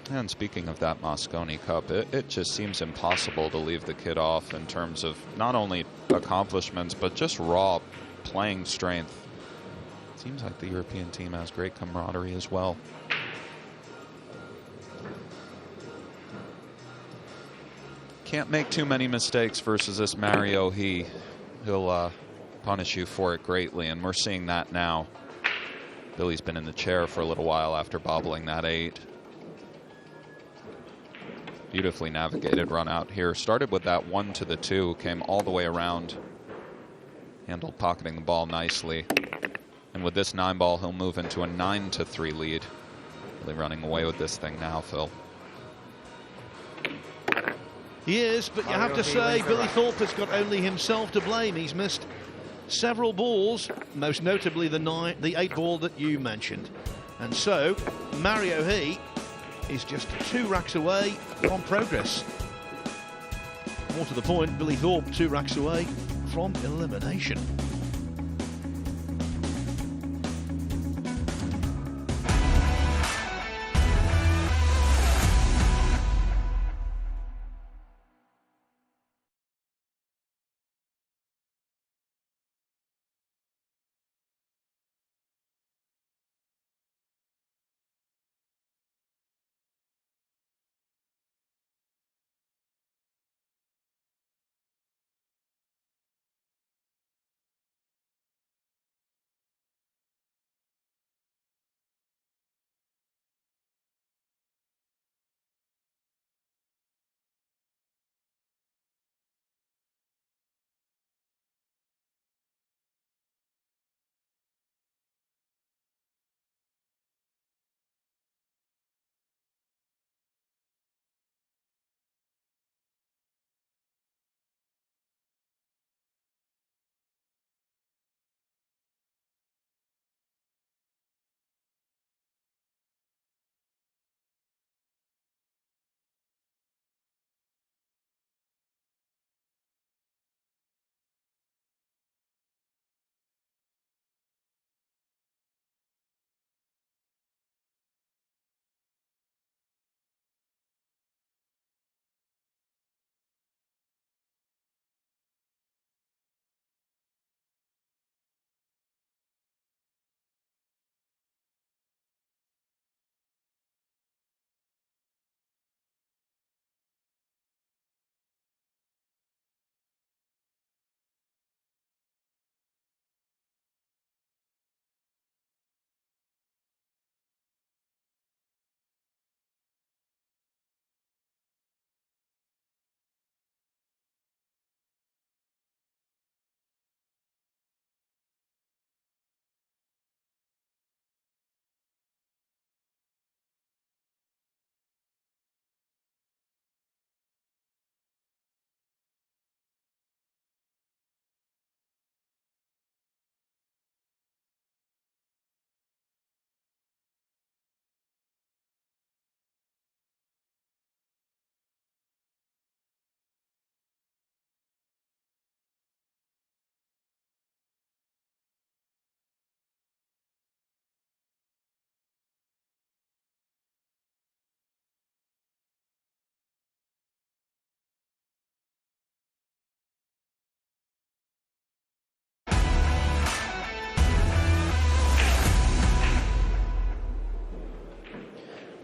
And speaking of that Mosconi Cup, it just seems impossible to leave the kid off in terms of not only accomplishments, but just raw playing strength. Seems like the European team has great camaraderie as well. Can't make too many mistakes versus this Mario. He'll punish you for it greatly, and we're seeing that now. Billy's been in the chair for a little while after bobbling that 8. Beautifully navigated run out here. Started with that 1 to the 2, came all the way around. Handled pocketing the ball nicely. And with this 9 ball, he'll move into a 9 to 3 lead. Really running away with this thing now, Phil. He is, but you have to say, Billy Thorpe has got only himself to blame. He's missed several balls, most notably the 8 ball that you mentioned. And so, Mario He is just 2 racks away from progress. More to the point, Billy Thorpe 2 racks away from elimination.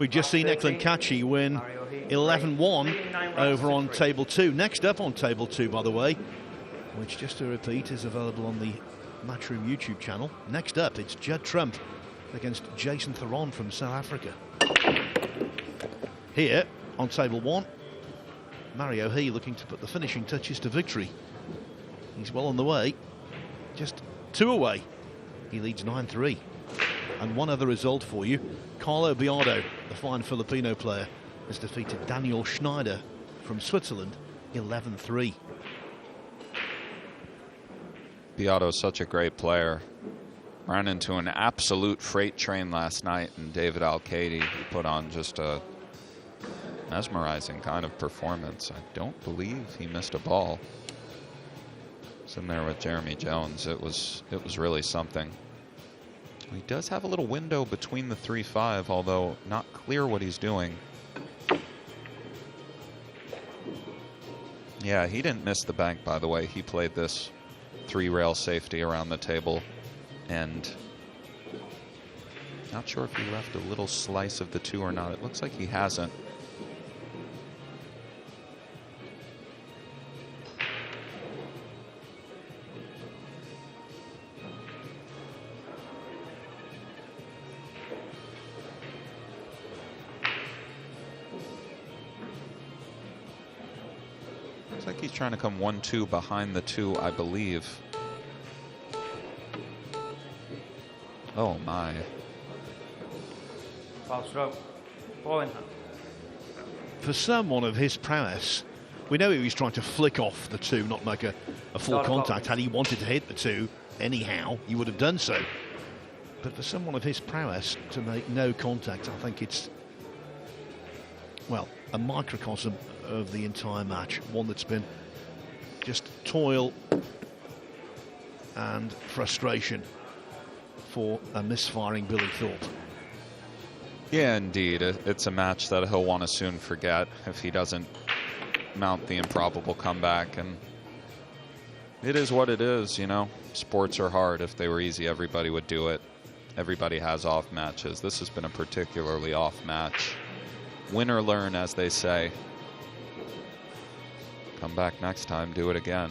We've just seen Eklund Kachi win 11-1 over on table 2. Next up on table 2, by the way, which, just to repeat, is available on the Matchroom YouTube channel. Next up, it's Judd Trump against Jason Theron from South Africa. Here, on table 1, Mario He looking to put the finishing touches to victory. He's well on the way, just 2 away. He leads 9-3. And one other result for you. Carlo Biardo, the fine Filipino player, has defeated Daniel Schneider from Switzerland 11-3. Biardo's such a great player. Ran into an absolute freight train last night, and David Al-Kaidi put on just a mesmerizing kind of performance. I don't believe he missed a ball. He's in there with Jeremy Jones. It was really something. He does have a little window between the 3-5, although not clear what he's doing. Yeah, he didn't miss the bank, by the way. He played this 3-rail safety around the table, and not sure if he left a little slice of the 2 or not. It looks like he hasn't. Looks like he's trying to come 1-2 behind the 2, I believe. Oh my. Foul stroke. Ball in hand. For someone of his prowess, we know he was trying to flick off the 2, not make a full Not a contact. problem. Had he wanted to hit the 2 anyhow, he would have done so. But for someone of his prowess to make no contact, I think it's, well, a microcosm of the entire match. One that's been just toil and frustration for a misfiring Billy Thorpe. Yeah, indeed. It's a match that he'll want to soon forget if he doesn't mount the improbable comeback. And it is what it is, you know. Sports are hard. If they were easy, everybody would do it. Everybody has off matches. This has been a particularly off match. Win or learn, as they say. Come back next time, do it again.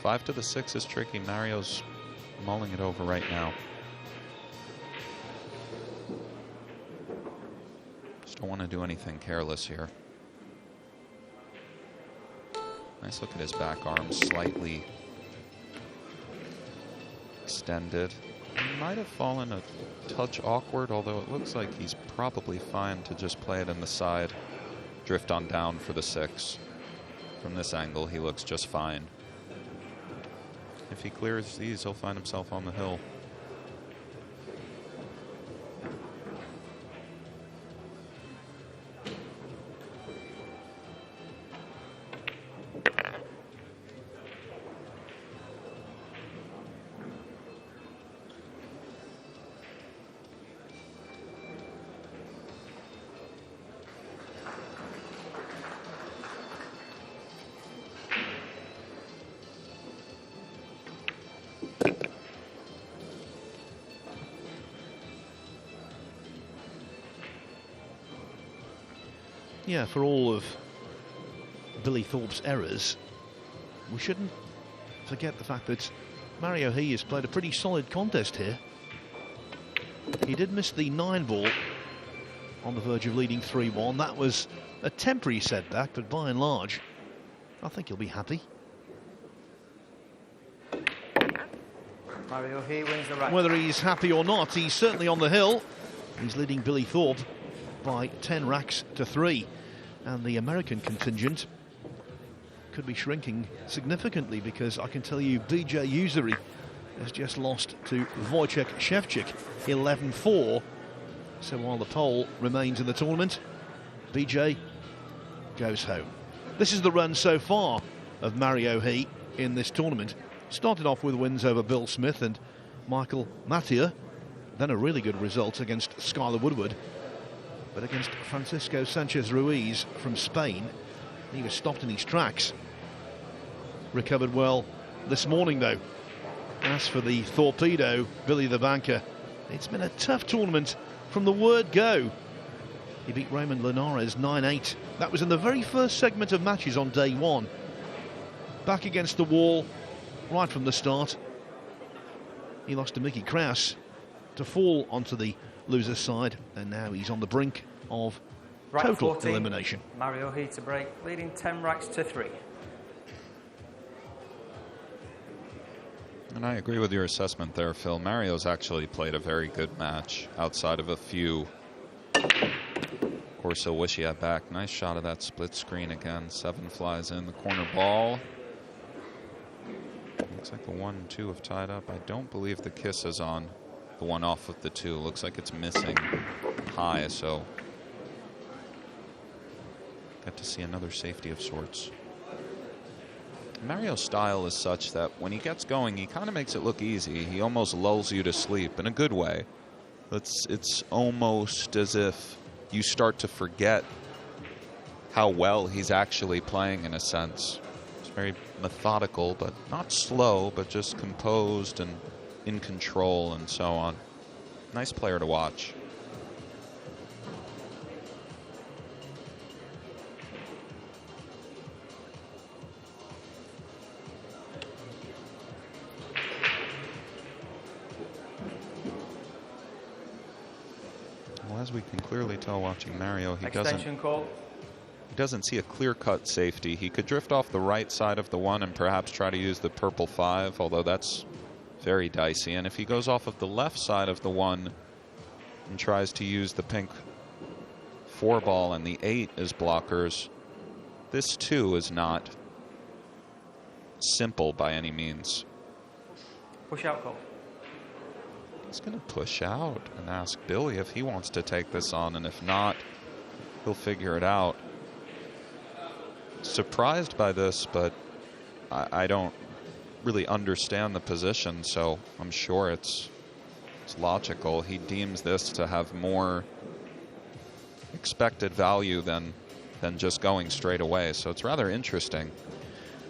5 to the 6 is tricky. Mario's mulling it over right now. Just don't want to do anything careless here. Nice look at his back arm, slightly extended. He might have fallen a touch awkward, although it looks like he's probably fine to just play it in the side. Drift on down for the 6. From this angle, he looks just fine. If he clears these, he'll find himself on the hill. Yeah, for all of Billy Thorpe's errors, we shouldn't forget the fact that Mario He has played a pretty solid contest here. He did miss the 9 ball on the verge of leading 3-1. That was a temporary setback, but by and large, I think he'll be happy. Mario He wins the rack. Whether he's happy or not, he's certainly on the hill. He's leading Billy Thorpe by 10 racks to 3. And the American contingent could be shrinking significantly, because I can tell you BJ Usuri has just lost to Wojciech Szewczyk 11-4. So while the pole remains in the tournament, BJ goes home. This is the run so far of Mario He in this tournament. Started off with wins over Bill Smith and Michael Mattia, then a really good result against Skylar Woodward. But against Francisco Sanchez Ruiz from Spain, he was stopped in his tracks. Recovered well this morning, though. As for the torpedo, Billy the Banker, it's been a tough tournament from the word go. He beat Raymond Linares 9-8. That was in the very first segment of matches on day 1. Back against the wall right from the start. He lost to Mickey Krause to fall onto the loser's side, and now he's on the brink of Rack total 14, elimination. Mario He to break, leading 10 racks to 3. And I agree with your assessment there, Phil. Mario's actually played a very good match outside of a few. Of course, he'll wish he had back. Nice shot of that split screen again. 7 flies in the corner ball. Looks like the 1-2 have tied up. I don't believe the kiss is on. The one off of the 2 looks like it's missing high, so got to see another safety of sorts. Mario's style is such that when he gets going, he kind of makes it look easy. He almost lulls you to sleep in a good way. It's almost as if you start to forget how well he's actually playing, in a sense. It's very methodical, but not slow, but just composed and in control and so on. Nice player to watch. Well, as we can clearly tell watching Mario, he Extension call. doesn't see a clear-cut safety. He could drift off the right side of the 1 and perhaps try to use the purple 5, although that's very dicey. And if he goes off of the left side of the 1 and tries to use the pink 4 ball and the 8 as blockers, this too is not simple by any means. Push out call. He's going to push out and ask Billy if he wants to take this on, and if not, he'll figure it out. Surprised by this, but I don't really understand the position, so I'm sure it's logical. He deems this to have more expected value than just going straight away, so it's rather interesting.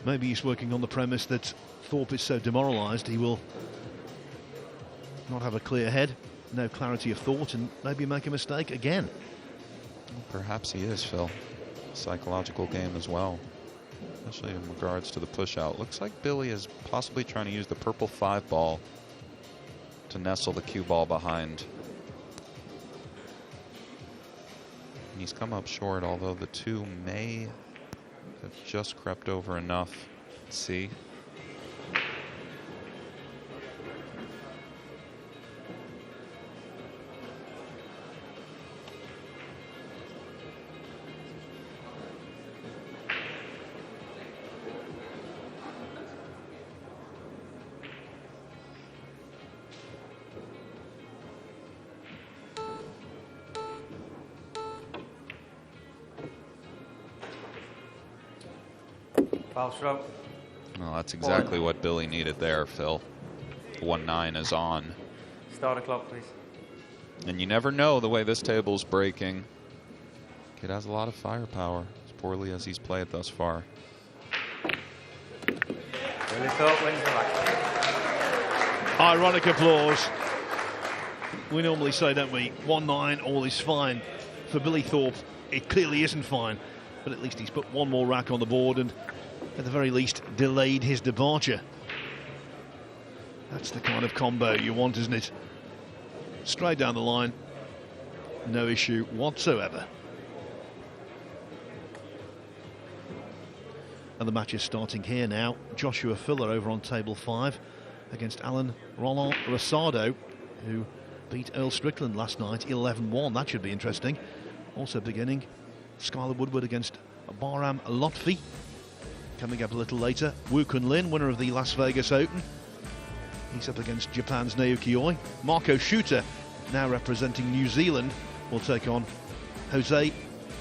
Maybe he's working on the premise that Thorpe is so demoralised he will not have a clear head, no clarity of thought, and maybe make a mistake again. Perhaps he is, Phil. Psychological game as well, especially in regards to the push out. Looks like Billy is possibly trying to use the purple 5 ball to nestle the cue ball behind. And he's come up short, although the 2 may have just crept over enough. Let's see. Foul stroke. Well, that's exactly what Billy needed there, Phil. 1-9 is on. Start the clock, please. And you never know the way this table's breaking. Kid has a lot of firepower, as poorly as he's played thus far. Billy Thorpe wins the match. Ironic applause. We normally say, don't we, 1-9, all is fine. For Billy Thorpe, it clearly isn't fine, but at least he's put one more rack on the board and at the very least delayed his departure. That's the kind of combo you want, isn't it? Straight down the line, no issue whatsoever. And the match is starting here now. Joshua Filler over on table 5 against Alan Roland Rosado, who beat Earl Strickland last night 11-1. That should be interesting. Also beginning, Skylar Woodward against Bahram Lotfi. Coming up a little later, Woo Kun Lin, winner of the Las Vegas Open. He's up against Japan's Naoki Oi. Marco Shooter, now representing New Zealand, will take on Jose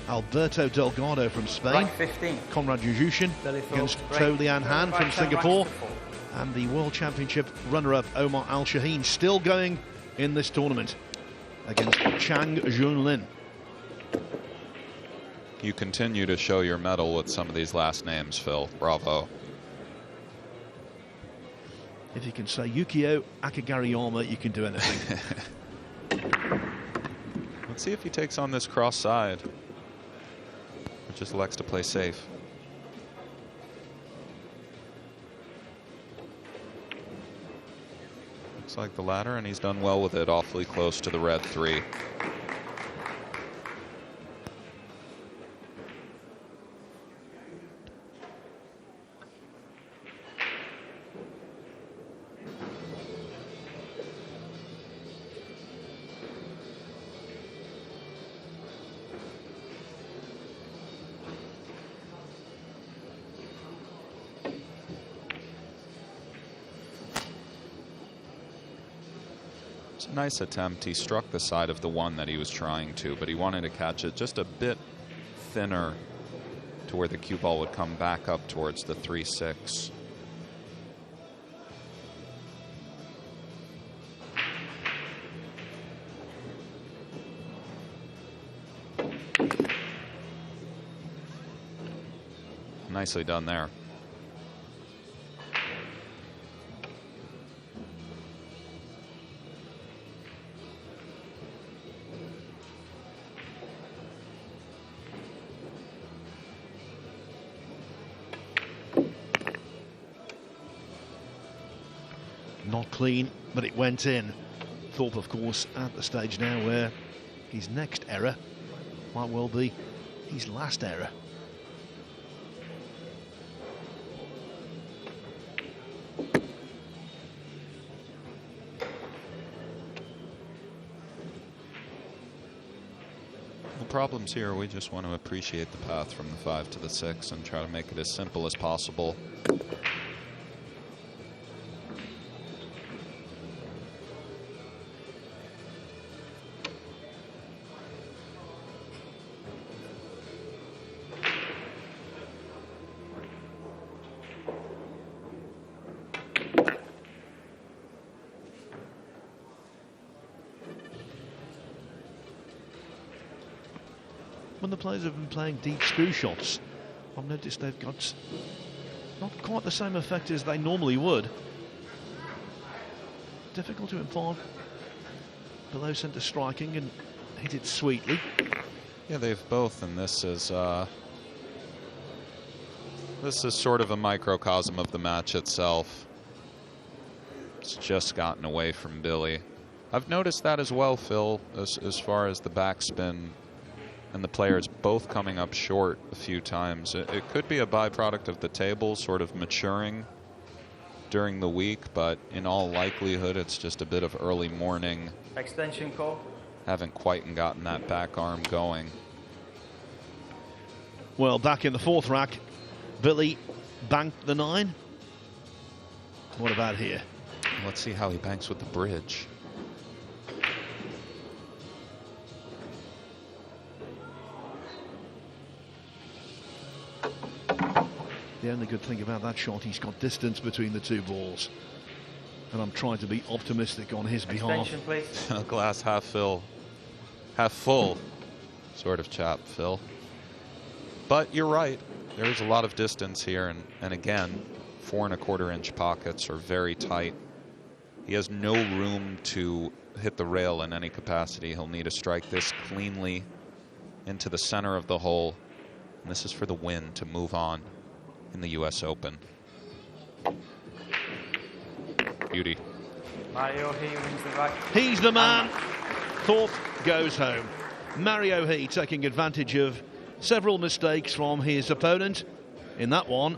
Alberto Delgado from Spain. Right 15. Conrad Jujushin against To Lian Han from Singapore. And the World Championship runner-up Omar Al Shaheen still going in this tournament against Chang Junlin. You continue to show your mettle with some of these last names, Phil. Bravo. If you can say Yukio Akagariyama, you can do anything. Let's see if he takes on this cross side, or just elects to play safe. Looks like the latter, and he's done well with it, awfully close to the red 3. Nice attempt. He struck the side of the 1 that he was trying to, but he wanted to catch it just a bit thinner to where the cue ball would come back up towards the 3-6. Nicely done there. Not clean, but it went in. Thorpe, of course, at the stage now where his next error might well be his last error. problems here. We just want to appreciate the path from the 5 to the 6 and try to make it as simple as possible. When the players have been playing deep screw shots, I've noticed they've got not quite the same effect as they normally would. Difficult to impart below centre striking and hit it sweetly. Yeah, they've both, and this is sort of a microcosm of the match itself. It's just gotten away from Billy. I've noticed that as well, Phil, as far as the backspin and the players both coming up short a few times. It could be a byproduct of the table sort of maturing during the week, but in all likelihood it's just a bit of early morning. Extension call. Haven't quite gotten that back arm going. Well, back in the 4th rack, Billy banked the 9. What about here? Let's see how he banks with the bridge. The only good thing about that shot, he's got distance between the 2 balls. And I'm trying to be optimistic on his behalf. Extension, please. Glass half full sort of chap, Phil. But you're right. There's a lot of distance here. And again, 4 1/4 inch pockets are very tight. He has no room to hit the rail in any capacity. He'll need to strike this cleanly into the center of the hole. And this is for the win to move on in the US Open. Beauty. Mario He wins the rack. He's the man. Thorpe goes home. Mario He taking advantage of several mistakes from his opponent in that one.